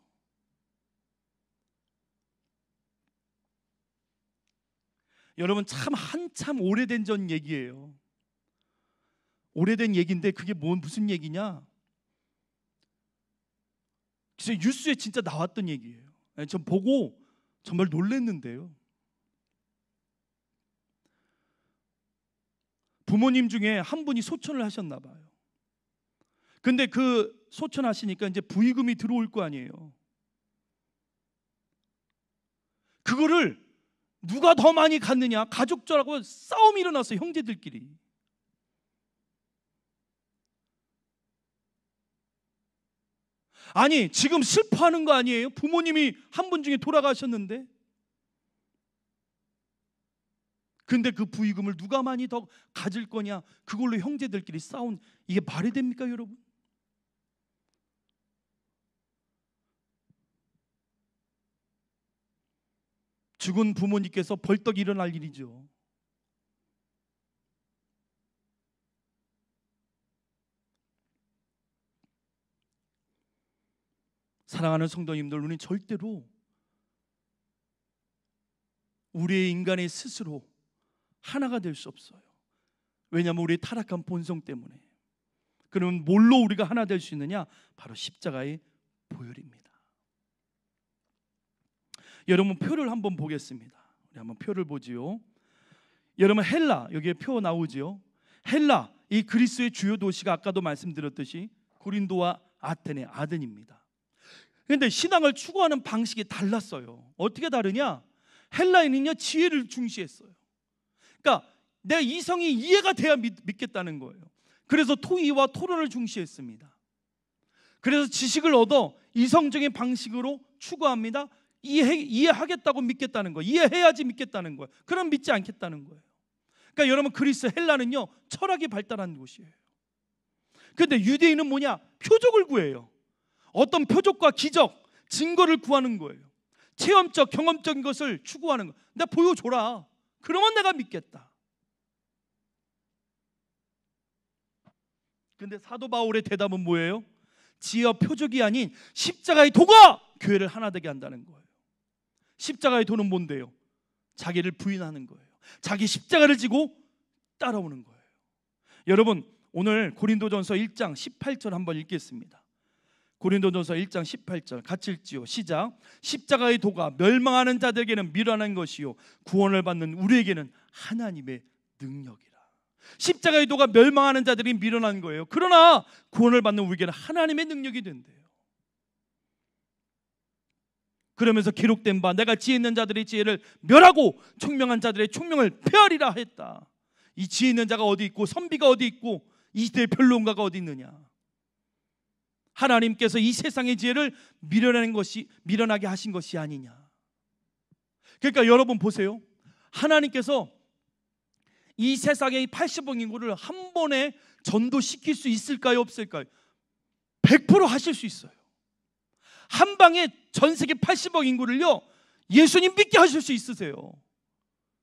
여러분, 참 한참 오래된 전 얘기예요. 오래된 얘기인데 그게 무슨 얘기냐? 진짜 뉴스에 진짜 나왔던 얘기예요. 전 보고 정말 놀랐는데요. 부모님 중에 한 분이 소천을 하셨나 봐요. 근데 그 소천하시니까 이제 부의금이 들어올 거 아니에요. 그거를 누가 더 많이 갖느냐, 가족들하고 싸움이 일어났어요. 형제들끼리. 아니, 지금 슬퍼하는 거 아니에요? 부모님이 한 분 중에 돌아가셨는데. 근데 그 부의금을 누가 많이 더 가질 거냐, 그걸로 형제들끼리 싸운, 이게 말이 됩니까 여러분? 죽은 부모님께서 벌떡 일어날 일이죠. 사랑하는 성도님들, 우리는 절대로 우리의 인간의 스스로 하나가 될 수 없어요. 왜냐하면 우리의 타락한 본성 때문에. 그러면 뭘로 우리가 하나 될 수 있느냐? 바로 십자가의 보혈입니다. 여러분 표를 한번 보겠습니다. 우리 한번 표를 보지요. 여러분 헬라, 여기에 표 나오지요. 헬라, 이 그리스의 주요 도시가 아까도 말씀드렸듯이 고린도와 아테네, 아덴입니다. 그런데 신앙을 추구하는 방식이 달랐어요. 어떻게 다르냐? 헬라인은요 지혜를 중시했어요. 그러니까 내 이성이 이해가 돼야 믿겠다는 거예요. 그래서 토의와 토론을 중시했습니다. 그래서 지식을 얻어 이성적인 방식으로 추구합니다. 이해하겠다고 믿겠다는 거예요. 이해해야지 믿겠다는 거예요. 그럼 믿지 않겠다는 거예요. 그러니까 여러분 그리스 헬라는요 철학이 발달한 곳이에요. 그런데 유대인은 뭐냐? 표적을 구해요. 어떤 표적과 기적, 증거를 구하는 거예요. 체험적, 경험적인 것을 추구하는 거예요. 나 보여줘라. 그러면 내가 믿겠다. 그런데 사도 바울의 대답은 뭐예요? 지혜와 표적이 아닌 십자가의 도가 교회를 하나 되게 한다는 거예요. 십자가의 도는 뭔데요? 자기를 부인하는 거예요. 자기 십자가를 지고 따라오는 거예요. 여러분 오늘 고린도전서 1장 18절 한번 읽겠습니다. 고린도전서 1장 18절 같이 읽지요. 시작. 십자가의 도가 멸망하는 자들에게는 미련한 것이요 구원을 받는 우리에게는 하나님의 능력이라. 십자가의 도가 멸망하는 자들이 미련한 거예요. 그러나 구원을 받는 우리에게는 하나님의 능력이 된대요. 그러면서 기록된 바 내가 지혜 있는 자들의 지혜를 멸하고 총명한 자들의 총명을 폐하리라 했다. 이 지혜 있는 자가 어디 있고 선비가 어디 있고 이 시대의 변론가가 어디 있느냐? 하나님께서 이 세상의 지혜를 미련하게 하신 것이 아니냐. 그러니까 여러분 보세요. 하나님께서 이 세상의 80억 인구를 한 번에 전도시킬 수 있을까요? 없을까요? 100% 하실 수 있어요. 한 방에 전 세계 80억 인구를요 예수님 믿게 하실 수 있으세요.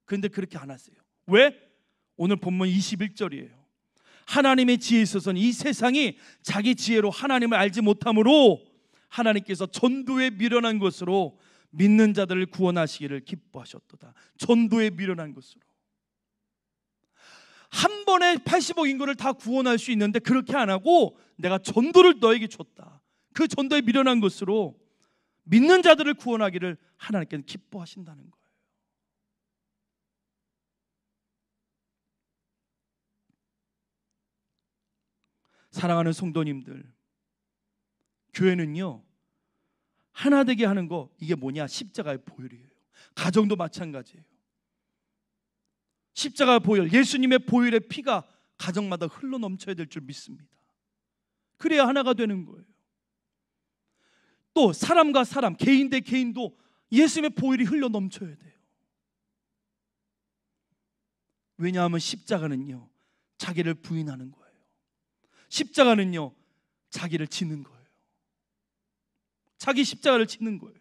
그런데 그렇게 안 하세요. 왜? 오늘 본문 21절이에요. 하나님의 지혜에 있어서는 이 세상이 자기 지혜로 하나님을 알지 못하므로 하나님께서 전도에 미련한 것으로 믿는 자들을 구원하시기를 기뻐하셨도다. 전도에 미련한 것으로. 한 번에 80억 인구를 다 구원할 수 있는데 그렇게 안 하고 내가 전도를 너에게 줬다. 그 전도에 미련한 것으로 믿는 자들을 구원하기를 하나님께서 기뻐하신다는 거예요. 사랑하는 성도님들, 교회는요 하나 되게 하는 거, 이게 뭐냐? 십자가의 보혈이에요. 가정도 마찬가지예요. 십자가의 보혈, 예수님의 보혈의 피가 가정마다 흘러 넘쳐야 될 줄 믿습니다. 그래야 하나가 되는 거예요. 또 사람과 사람, 개인 대 개인도 예수님의 보혈이 흘러 넘쳐야 돼요. 왜냐하면 십자가는요 자기를 부인하는 거예요. 십자가는요 자기를 지는 거예요. 자기 십자가를 지는 거예요.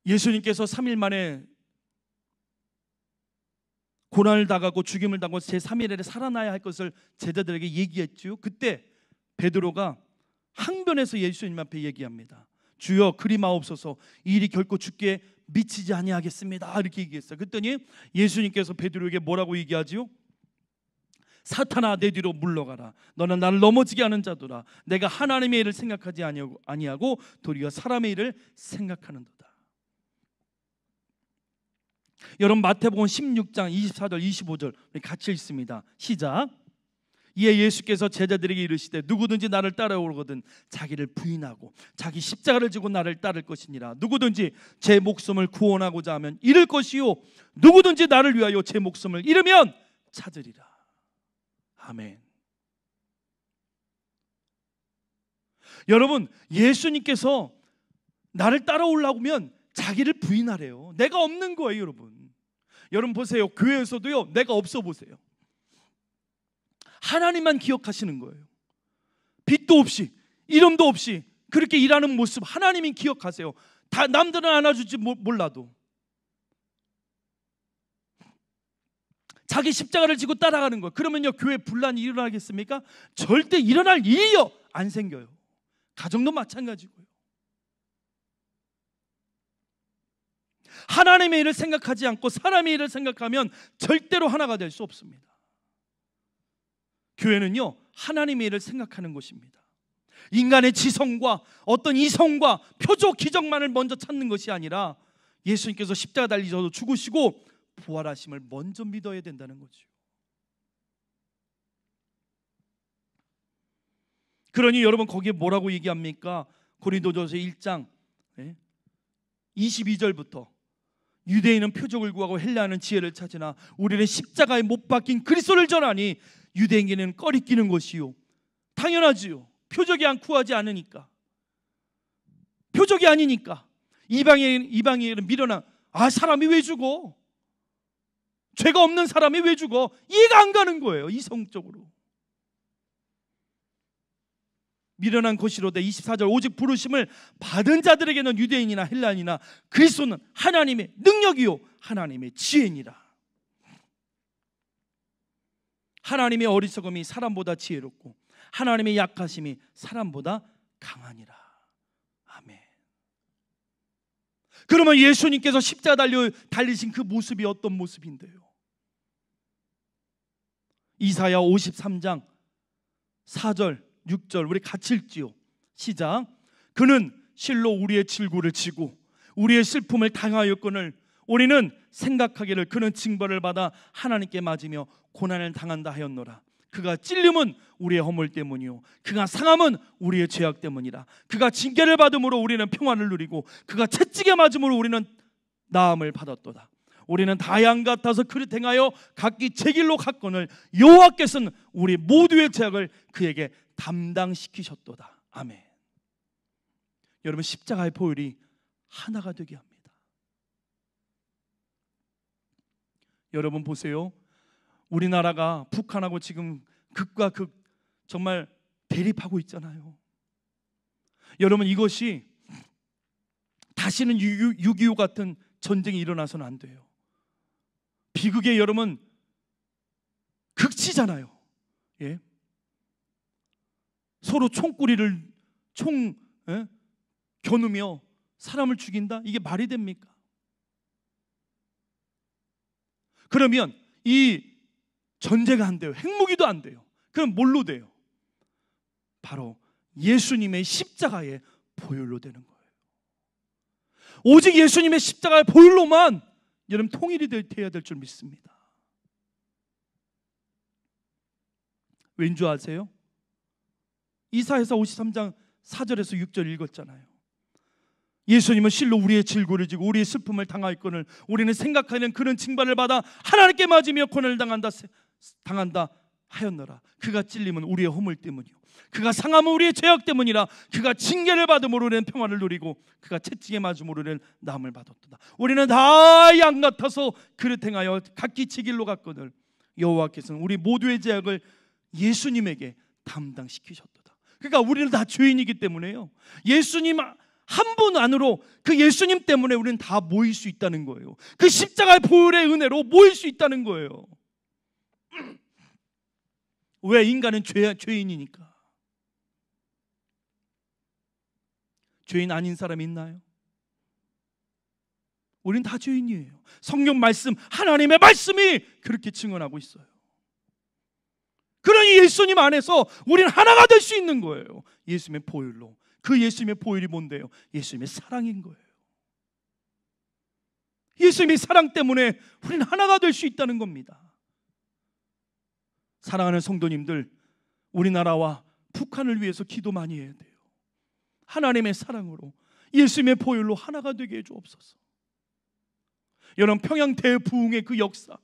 예수님께서 3일 만에 고난을 당하고 죽임을 당하고 제3일에 살아나야 할 것을 제자들에게 얘기했죠. 그때 베드로가 항변해서 예수님 앞에 얘기합니다. 주여 그리 마옵소서, 이 일이 결코 주께 미치지 아니하겠습니다. 이렇게 얘기했어요. 그랬더니 예수님께서 베드로에게 뭐라고 얘기하지요? 사탄아 내 뒤로 물러가라. 너는 나를 넘어지게 하는 자도라. 내가 하나님의 일을 생각하지 아니하고 도리어 사람의 일을 생각하는도다. 여러분 마태복음 16장 24절 25절 같이 읽습니다. 시작. 이에 예수께서 제자들에게 이르시되 누구든지 나를 따라오거든 자기를 부인하고 자기 십자가를 지고 나를 따를 것이니라. 누구든지 제 목숨을 구원하고자 하면 잃을 것이요 누구든지 나를 위하여 제 목숨을 잃으면 찾으리라. 아멘. 여러분 예수님께서 나를 따라오려면 자기를 부인하래요. 내가 없는 거예요. 여러분 보세요. 교회에서도요 내가 없어 보세요. 하나님만 기억하시는 거예요. 빚도 없이 이름도 없이 그렇게 일하는 모습 하나님이 기억하세요. 다 남들은 안아줄지 몰라도 자기 십자가를 지고 따라가는 거예요. 그러면요 교회 분란이 일어나겠습니까? 절대 일어날 일이요 안 생겨요. 가정도 마찬가지고요. 하나님의 일을 생각하지 않고 사람의 일을 생각하면 절대로 하나가 될 수 없습니다. 교회는요 하나님의 일을 생각하는 곳입니다. 인간의 지성과 어떤 이성과 표적 기적만을 먼저 찾는 것이 아니라 예수님께서 십자가 달리셔서 죽으시고 부활하심을 먼저 믿어야 된다는 거죠. 그러니 여러분 거기에 뭐라고 얘기합니까? 고린도전서 1장 22절부터 유대인은 표적을 구하고 헬라인은 지혜를 찾으나 우리는 십자가에 못 박힌 그리스도를 전하니 유대인에게는 꺼리끼는 것이요. 당연하지요. 표적이 안 구하지 않으니까. 표적이 아니니까. 이방인은 밀어나. 사람이 왜 죽어? 죄가 없는 사람이 왜 죽어? 이해가 안 가는 거예요. 이성적으로. 미련한 것이로되 24절 오직 부르심을 받은 자들에게는 유대인이나 헬라인이나 그리스도는 하나님의 능력이요 하나님의 지혜니라. 하나님의 어리석음이 사람보다 지혜롭고 하나님의 약하심이 사람보다 강하니라. 아멘. 그러면 예수님께서 십자가 달리신 그 모습이 어떤 모습인데요? 이사야 53장 4절 6절 우리 같이 읽지요. 시작. 그는 실로 우리의 질고를 지고 우리의 슬픔을 당하였거늘 우리는 생각하기를 그는 징벌을 받아 하나님께 맞으며 고난을 당한다 하였노라. 그가 찔림은 우리의 허물 때문이요 그가 상함은 우리의 죄악 때문이라. 그가 징계를 받음으로 우리는 평안을 누리고 그가 채찍에 맞음으로 우리는 나음을 받았도다. 우리는 다 양 같아서 그릇 행하여 각기 제 길로 갔거늘 여호와께서는 우리 모두의 죄악을 그에게 담당시키셨도다. 아멘. 여러분 십자가의 보혈이 하나가 되게 합니다. 여러분 보세요. 우리나라가 북한하고 지금 극과 극 정말 대립하고 있잖아요. 여러분 이것이 다시는 6.25 같은 전쟁이 일어나서는 안 돼요. 비극의 여러분 극치잖아요. 예? 서로 총구리를 겨누며 사람을 죽인다? 이게 말이 됩니까? 그러면 이 전제가 안 돼요. 핵무기도 안 돼요. 그럼 뭘로 돼요? 바로 예수님의 십자가의 보혈로 되는 거예요. 오직 예수님의 십자가의 보혈로만 여러분 통일이 되어야 될 줄 믿습니다. 왠 줄 아세요? 이사야서 53장 4절에서 6절 읽었잖아요. 예수님은 실로 우리의 질고를 지고 우리의 슬픔을 당하였거늘 우리는 생각하는 그런 징벌을 받아 하나님께 맞으며 고난을 당한다 하였노라. 그가 찔림은 우리의 허물 때문이요 그가 상함은 우리의 죄악 때문이라. 그가 징계를 받음으로 우리는 평안을 누리고 그가 채찍에 맞음으로 우리는 나음을 받았도다. 우리는 다 양 같아서 그릇 행하여 각기 제 길로 갔거늘 여호와께서는 우리 모두의 죄악을 예수님에게 담당시키셨도다. 그러니까 우리는 다 죄인이기 때문에요. 예수님 한 분 안으로 그 예수님 때문에 우리는 다 모일 수 있다는 거예요. 그 십자가의 보혈의 은혜로 모일 수 있다는 거예요. 왜? 인간은 죄인이니까. 죄인 아닌 사람이 있나요? 우린 다 죄인이에요. 성경 말씀, 하나님의 말씀이 그렇게 증언하고 있어요. 그러니 예수님 안에서 우리는 하나가 될 수 있는 거예요. 예수님의 보혈로. 그 예수님의 보혈이 뭔데요? 예수님의 사랑인 거예요. 예수님의 사랑 때문에 우리는 하나가 될 수 있다는 겁니다. 사랑하는 성도님들, 우리나라와 북한을 위해서 기도 많이 해야 돼요. 하나님의 사랑으로 예수님의 보혈로 하나가 되게 해주옵소서. 여러분 평양 대부흥의 그 역사,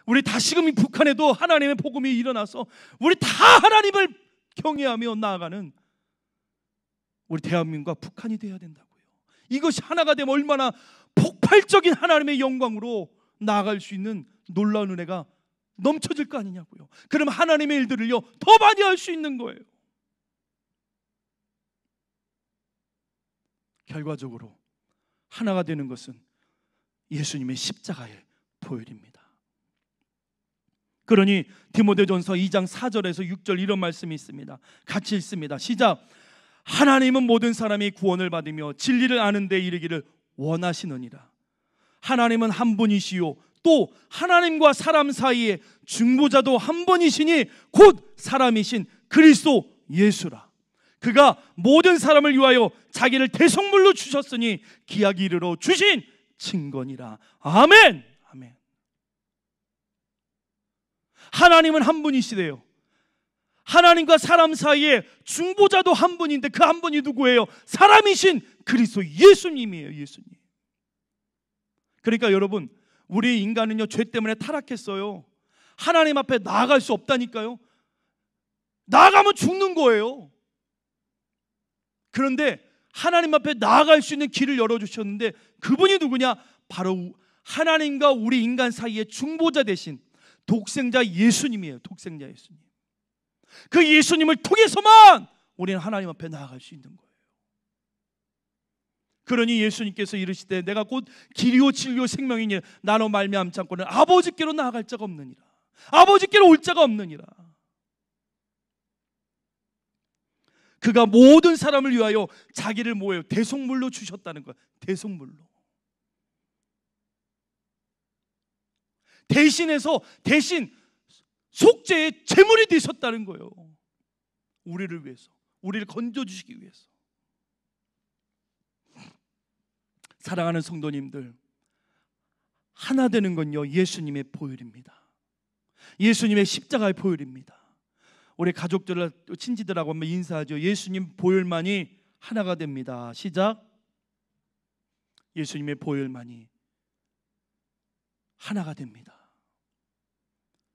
우리 다시금 이 북한에도 하나님의 복음이 일어나서 우리 다 하나님을 경외하며 나아가는 우리 대한민국과 북한이 되어야 된다고요. 이것이 하나가 되면 얼마나 폭발적인 하나님의 영광으로 나아갈 수 있는 놀라운 은혜가 넘쳐질 거 아니냐고요. 그럼 하나님의 일들을요 더 많이 할 수 있는 거예요. 결과적으로 하나가 되는 것은 예수님의 십자가의 보혈입니다. 그러니 디모데전서 2장 4절에서 6절 이런 말씀이 있습니다. 같이 읽습니다. 시작. 하나님은 모든 사람이 구원을 받으며 진리를 아는 데 이르기를 원하시느니라. 하나님은 한 분이시요 또 하나님과 사람 사이에 중보자도 한 분이시니 곧 사람이신 그리스도 예수라. 그가 모든 사람을 위하여 자기를 대속물로 주셨으니 기약이 이르러 주신 증거니라. 아멘. 아멘. 하나님은 한 분이시대요. 하나님과 사람 사이에 중보자도 한 분인데 그 한 분이 누구예요? 사람이신 그리스도 예수님이에요. 예수님. 그러니까 여러분, 우리 인간은요, 죄 때문에 타락했어요. 하나님 앞에 나아갈 수 없다니까요. 나아가면 죽는 거예요. 그런데 하나님 앞에 나아갈 수 있는 길을 열어주셨는데 그분이 누구냐? 바로 하나님과 우리 인간 사이의 중보자 되신 독생자 예수님이에요. 독생자 예수님. 그 예수님을 통해서만 우리는 하나님 앞에 나아갈 수 있는 거예요. 그러니 예수님께서 이르시되 내가 곧 길이요 진리요 생명이니 나로 말미암지 않고는 아버지께로 나아갈 자가 없느니라. 아버지께로 올 자가 없느니라. 그가 모든 사람을 위하여 자기를 뭐예요? 대속물로 주셨다는 거예요. 대속물로. 대신 속죄의 제물이 되셨다는 거예요. 우리를 위해서, 우리를 건져주시기 위해서. 사랑하는 성도님들, 하나 되는 건요, 예수님의 보혈입니다. 예수님의 십자가의 보혈입니다. 우리 가족들, 친지들하고 한번 인사하죠. 예수님 보혈만이 하나가 됩니다. 시작. 예수님의 보혈만이 하나가 됩니다.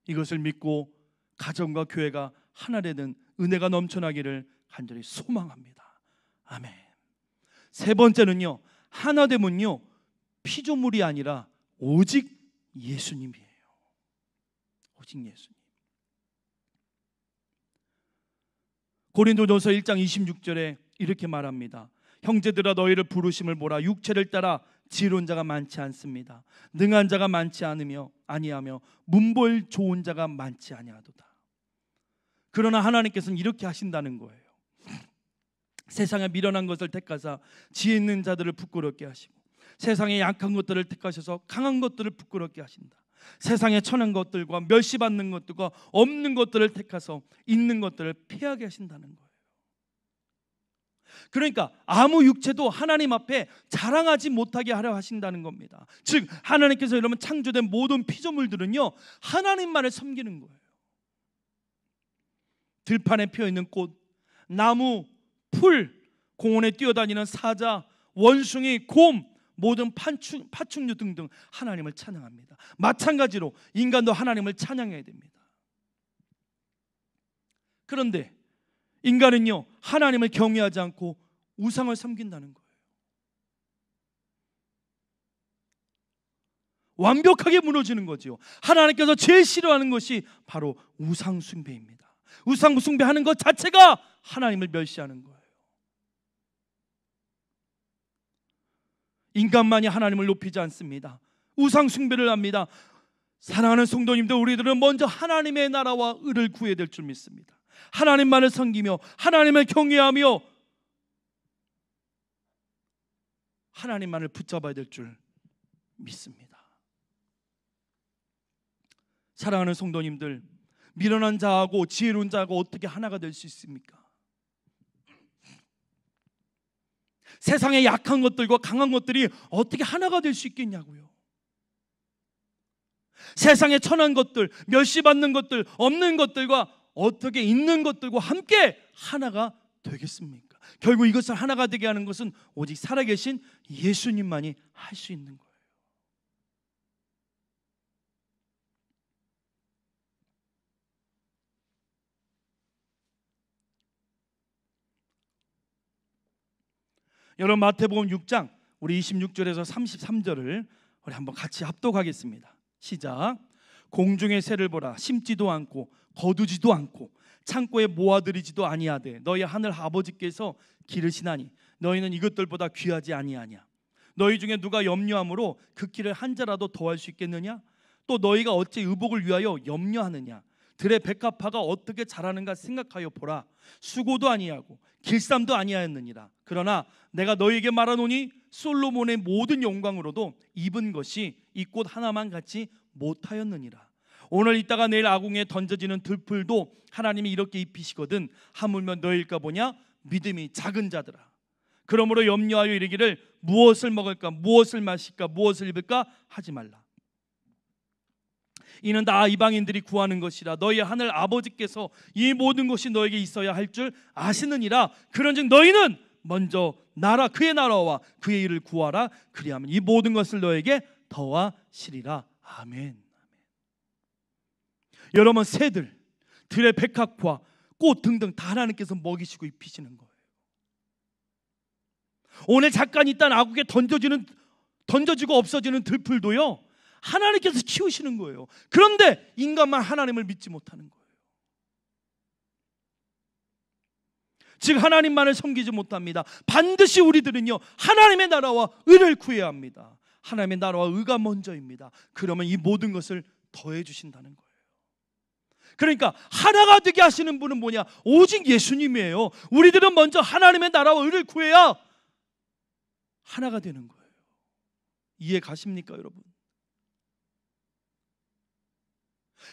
이것을 믿고 가정과 교회가 하나 되는 은혜가 넘쳐나기를 간절히 소망합니다. 아멘. 세 번째는요, 하나 되면요, 피조물이 아니라 오직 예수님이에요. 오직 예수님. 고린도전서 1장 26절에 이렇게 말합니다. 형제들아 너희를 부르심을 보라. 육체를 따라 지혜로운 자가 많지 않습니다. 능한 자가 많지 아니하며 문벌 좋은 자가 많지 아니하도다. 그러나 하나님께서는 이렇게 하신다는 거예요. 세상에 미련한 것을 택하사 지혜 있는 자들을 부끄럽게 하시고 세상에 약한 것들을 택하셔서 강한 것들을 부끄럽게 하신다. 세상에 천한 것들과 멸시받는 것들과 없는 것들을 택하서 있는 것들을 피하게 하신다는 거예요. 그러니까 아무 육체도 하나님 앞에 자랑하지 못하게 하려 하신다는 겁니다. 즉 하나님께서 여러분 창조된 모든 피조물들은요, 하나님만을 섬기는 거예요. 들판에 피어있는 꽃, 나무, 풀, 공원에 뛰어다니는 사자, 원숭이, 곰, 모든 파충류 등등 하나님을 찬양합니다. 마찬가지로 인간도 하나님을 찬양해야 됩니다. 그런데 인간은요, 하나님을 경외하지 않고 우상을 섬긴다는 거예요. 완벽하게 무너지는 거죠. 하나님께서 제일 싫어하는 것이 바로 우상 숭배입니다. 우상 숭배하는 것 자체가 하나님을 멸시하는 거예요. 인간만이 하나님을 높이지 않습니다. 우상 숭배를 합니다. 사랑하는 성도님들, 우리들은 먼저 하나님의 나라와 의를 구해야 될 줄 믿습니다. 하나님만을 섬기며 하나님을 경외하며 하나님만을 붙잡아야 될 줄 믿습니다. 사랑하는 성도님들, 미련한 자하고 지혜로운 자하고 어떻게 하나가 될 수 있습니까? 세상의 약한 것들과 강한 것들이 어떻게 하나가 될 수 있겠냐고요. 세상의 천한 것들, 멸시받는 것들, 없는 것들과 어떻게 있는 것들과 함께 하나가 되겠습니까? 결국 이것을 하나가 되게 하는 것은 오직 살아계신 예수님만이 할 수 있는 거예요. 여러분, 마태복음 6장 우리 26절에서 33절을 우리 한번 같이 합독하겠습니다. 시작. 공중의 새를 보라. 심지도 않고 거두지도 않고 창고에 모아들이지도 아니하되 너희 하늘 아버지께서 기르시나니 너희는 이것들보다 귀하지 아니하냐. 너희 중에 누가 염려함으로 그 길을 한 자라도 더할 수 있겠느냐? 또 너희가 어찌 의복을 위하여 염려하느냐? 들의 백합화가 어떻게 자라는가 생각하여 보라. 수고도 아니하고 길쌈도 아니하였느니라. 그러나 내가 너희에게 말하노니 솔로몬의 모든 영광으로도 입은 것이 이 꽃 하나만 같이 못하였느니라. 오늘 있다가 내일 아궁에 던져지는 들풀도 하나님이 이렇게 입히시거든 하물며 너희일까 보냐? 믿음이 작은 자들아, 그러므로 염려하여 이르기를 무엇을 먹을까, 무엇을 마실까, 무엇을 입을까 하지 말라. 이는 다 이방인들이 구하는 것이라. 너희 하늘 아버지께서 이 모든 것이 너에게 있어야 할 줄 아시느니라. 그런즉 너희는 먼저 그의 나라와 그의 일을 구하라. 그리하면 이 모든 것을 너에게 더하시리라. 아멘. 여러분, 새들, 들의 백합과 꽃 등등 다 하나님께서 먹이시고 입히시는 거예요. 오늘 잠깐 있다 아국에 던져지고 없어지는 들풀도요, 하나님께서 키우시는 거예요. 그런데 인간만 하나님을 믿지 못하는 거예요. 즉 하나님만을 섬기지 못합니다. 반드시 우리들은요, 하나님의 나라와 의를 구해야 합니다. 하나님의 나라와 의가 먼저입니다. 그러면 이 모든 것을 더해 주신다는 거예요. 그러니까 하나가 되게 하시는 분은 뭐냐? 오직 예수님이에요. 우리들은 먼저 하나님의 나라와 의를 구해야 하나가 되는 거예요. 이해 가십니까, 여러분?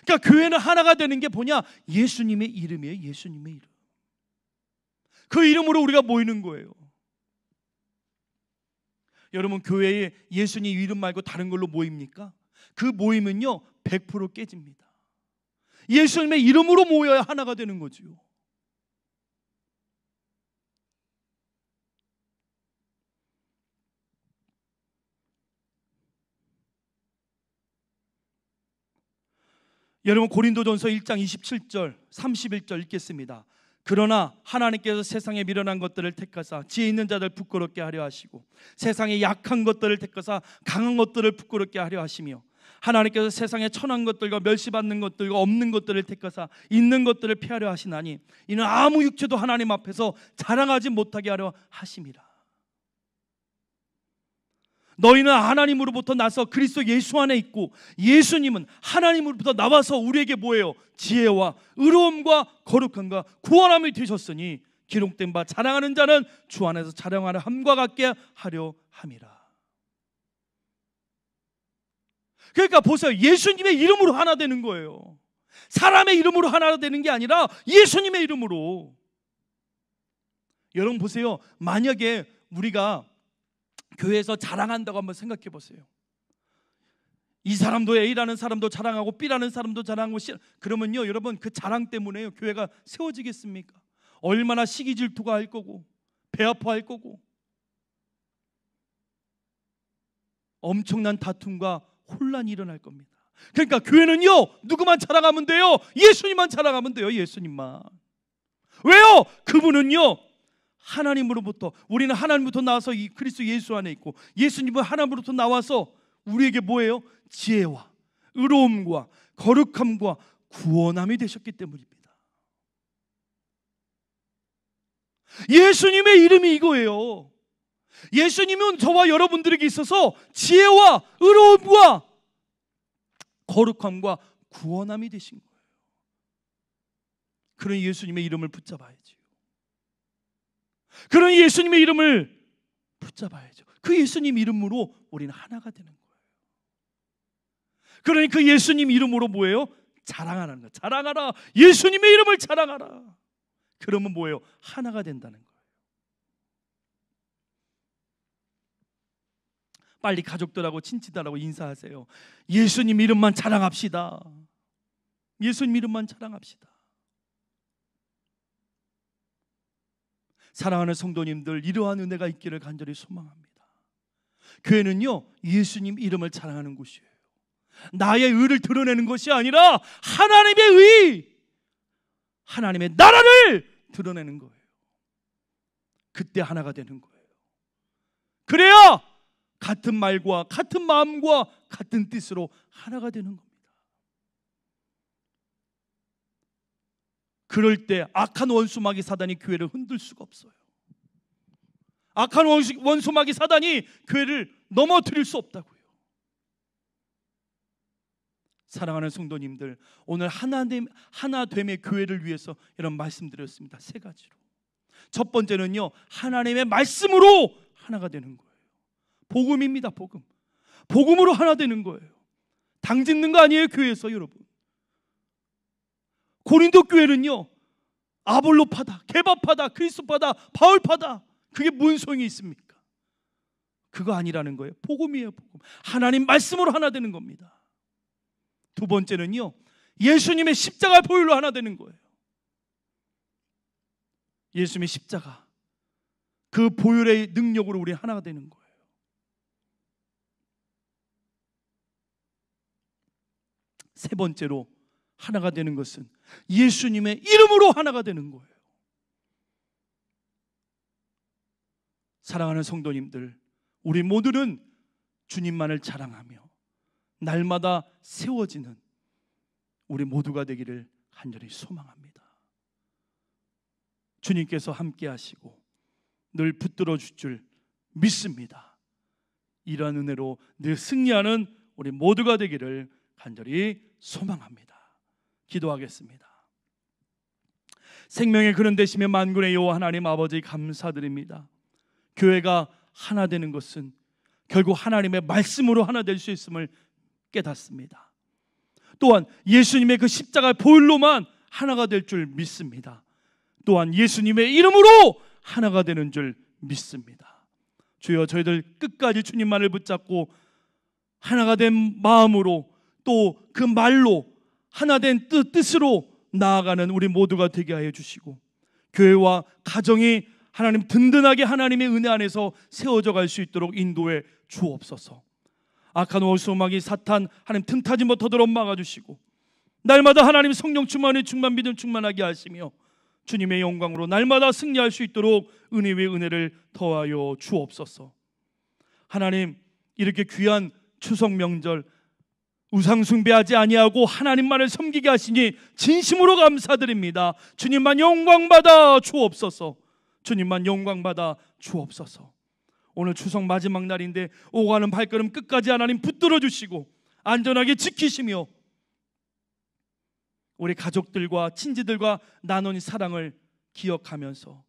그러니까 교회는 하나가 되는 게 뭐냐? 예수님의 이름이에요. 예수님의 이름. 그 이름으로 우리가 모이는 거예요. 여러분, 교회에 예수님 이름 말고 다른 걸로 모입니까? 그 모임은요 100% 깨집니다. 예수님의 이름으로 모여야 하나가 되는 거지요. 여러분, 고린도전서 1장 27절 31절 읽겠습니다. 그러나 하나님께서 세상에 미련한 것들을 택하사 지혜 있는 자들 부끄럽게 하려 하시고 세상에 약한 것들을 택하사 강한 것들을 부끄럽게 하려 하시며 하나님께서 세상에 천한 것들과 멸시받는 것들과 없는 것들을 택하사 있는 것들을 피하려 하시나니 이는 아무 육체도 하나님 앞에서 자랑하지 못하게 하려 하심이라. 너희는 하나님으로부터 나서 그리스도 예수 안에 있고 예수님은 하나님으로부터 나와서 우리에게 뭐예요? 지혜와 의로움과 거룩함과 구원함이 되셨으니 기록된 바 자랑하는 자는 주 안에서 자랑하는 함과 같게 하려 함이라. 그러니까 보세요, 예수님의 이름으로 하나 되는 거예요. 사람의 이름으로 하나 되는 게 아니라 예수님의 이름으로. 여러분 보세요, 만약에 우리가 교회에서 자랑한다고 한번 생각해 보세요. 이 사람도 A라는 사람도 자랑하고 B라는 사람도 자랑하고 그러면요 여러분, 그 자랑 때문에요 교회가 세워지겠습니까? 얼마나 시기 질투가 할 거고 배 아파할 거고 엄청난 다툼과 혼란이 일어날 겁니다. 그러니까 교회는요 누구만 자랑하면 돼요? 예수님만 자랑하면 돼요. 예수님만. 왜요? 그분은요 하나님으로부터, 우리는 하나님부터 나와서 이 그리스도 예수 안에 있고 예수님은 하나님으로부터 나와서 우리에게 뭐예요? 지혜와 의로움과 거룩함과 구원함이 되셨기 때문입니다. 예수님의 이름이 이거예요. 예수님은 저와 여러분들에게 있어서 지혜와 의로움과 거룩함과 구원함이 되신 거예요. 그런 예수님의 이름을 붙잡아야죠. 그런 예수님의 이름을 붙잡아야죠. 그 예수님 이름으로 우리는 하나가 되는 거예요. 그러니 그 예수님 이름으로 뭐예요? 자랑하라는 거예요. 자랑하라. 예수님의 이름을 자랑하라. 그러면 뭐예요? 하나가 된다는 거예요. 빨리 가족들하고 친지들하고 인사하세요. 예수님 이름만 자랑합시다. 예수님 이름만 자랑합시다. 사랑하는 성도님들, 이러한 은혜가 있기를 간절히 소망합니다. 교회는요 예수님 이름을 자랑하는 곳이에요. 나의 의를 드러내는 것이 아니라 하나님의 의, 하나님의 나라를 드러내는 거예요. 그때 하나가 되는 거예요. 그래야 같은 말과 같은 마음과 같은 뜻으로 하나가 되는 겁니다. 그럴 때 악한 원수마귀 사단이 교회를 흔들 수가 없어요. 악한 원수마귀 사단이 교회를 넘어뜨릴 수 없다고요. 사랑하는 성도님들, 오늘 하나됨의 교회를 위해서 이런 말씀드렸습니다. 세 가지로. 첫 번째는요 하나님의 말씀으로 하나가 되는 거예요. 복음입니다. 복음. 복음으로 하나 되는 거예요. 당 짓는 거 아니에요. 교회에서. 여러분, 고린도 교회는요 아볼로파다, 개바파다, 그리스도파다, 바울파다, 그게 뭔 소용이 있습니까? 그거 아니라는 거예요. 복음이에요. 복음. 하나님 말씀으로 하나 되는 겁니다. 두 번째는요, 예수님의 십자가 보혈로 하나 되는 거예요. 예수님의 십자가, 그 보혈의 능력으로 우리 하나가 되는 거예요. 세 번째로 하나가 되는 것은 예수님의 이름으로 하나가 되는 거예요. 사랑하는 성도님들, 우리 모두는 주님만을 자랑하며 날마다 세워지는 우리 모두가 되기를 간절히 소망합니다. 주님께서 함께 하시고 늘 붙들어 줄 줄 믿습니다. 이러한 은혜로 늘 승리하는 우리 모두가 되기를 간절히 소망합니다. 기도하겠습니다. 생명의 근원 되시며 만군의 여호와 하나님 아버지, 감사드립니다. 교회가 하나 되는 것은 결국 하나님의 말씀으로 하나 될 수 있음을 깨닫습니다. 또한 예수님의 그 십자가 보혈로만 하나가 될 줄 믿습니다. 또한 예수님의 이름으로 하나가 되는 줄 믿습니다. 주여, 저희들 끝까지 주님만을 붙잡고 하나가 된 마음으로, 또 그 말로 하나 된 뜻으로 나아가는 우리 모두가 되게 하여 주시고, 교회와 가정이 하나님 든든하게 하나님의 은혜 안에서 세워져 갈 수 있도록 인도해 주옵소서. 악한 원수마귀 사탄 하나님 틈타지 못하도록 막아주시고, 날마다 하나님 성령 충만에 충만 믿음 충만하게 하시며 주님의 영광으로 날마다 승리할 수 있도록 은혜 위에 은혜를 더하여 주옵소서. 하나님, 이렇게 귀한 추석 명절 우상 숭배하지 아니하고 하나님만을 섬기게 하시니 진심으로 감사드립니다. 주님만 영광받아 주옵소서. 주님만 영광받아 주옵소서. 오늘 추석 마지막 날인데 오가는 발걸음 끝까지 하나님 붙들어 주시고 안전하게 지키시며 우리 가족들과 친지들과 나눈 사랑을 기억하면서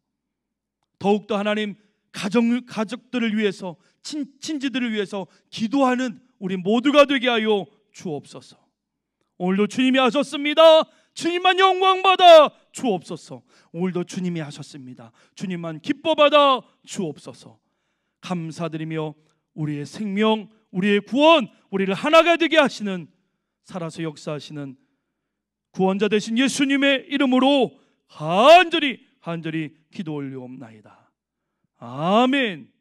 더욱더 하나님 가족들을 위해서, 친지들을 위해서 기도하는 우리 모두가 되게 하여 주옵소서. 오늘도 주님이 하셨습니다. 주님만 영광받아 주옵소서. 오늘도 주님이 하셨습니다. 주님만 기뻐받아 주옵소서. 감사드리며 우리의 생명, 우리의 구원, 우리를 하나가 되게 하시는, 살아서 역사하시는 구원자 되신 예수님의 이름으로 간절히 기도 올리옵나이다. 아멘.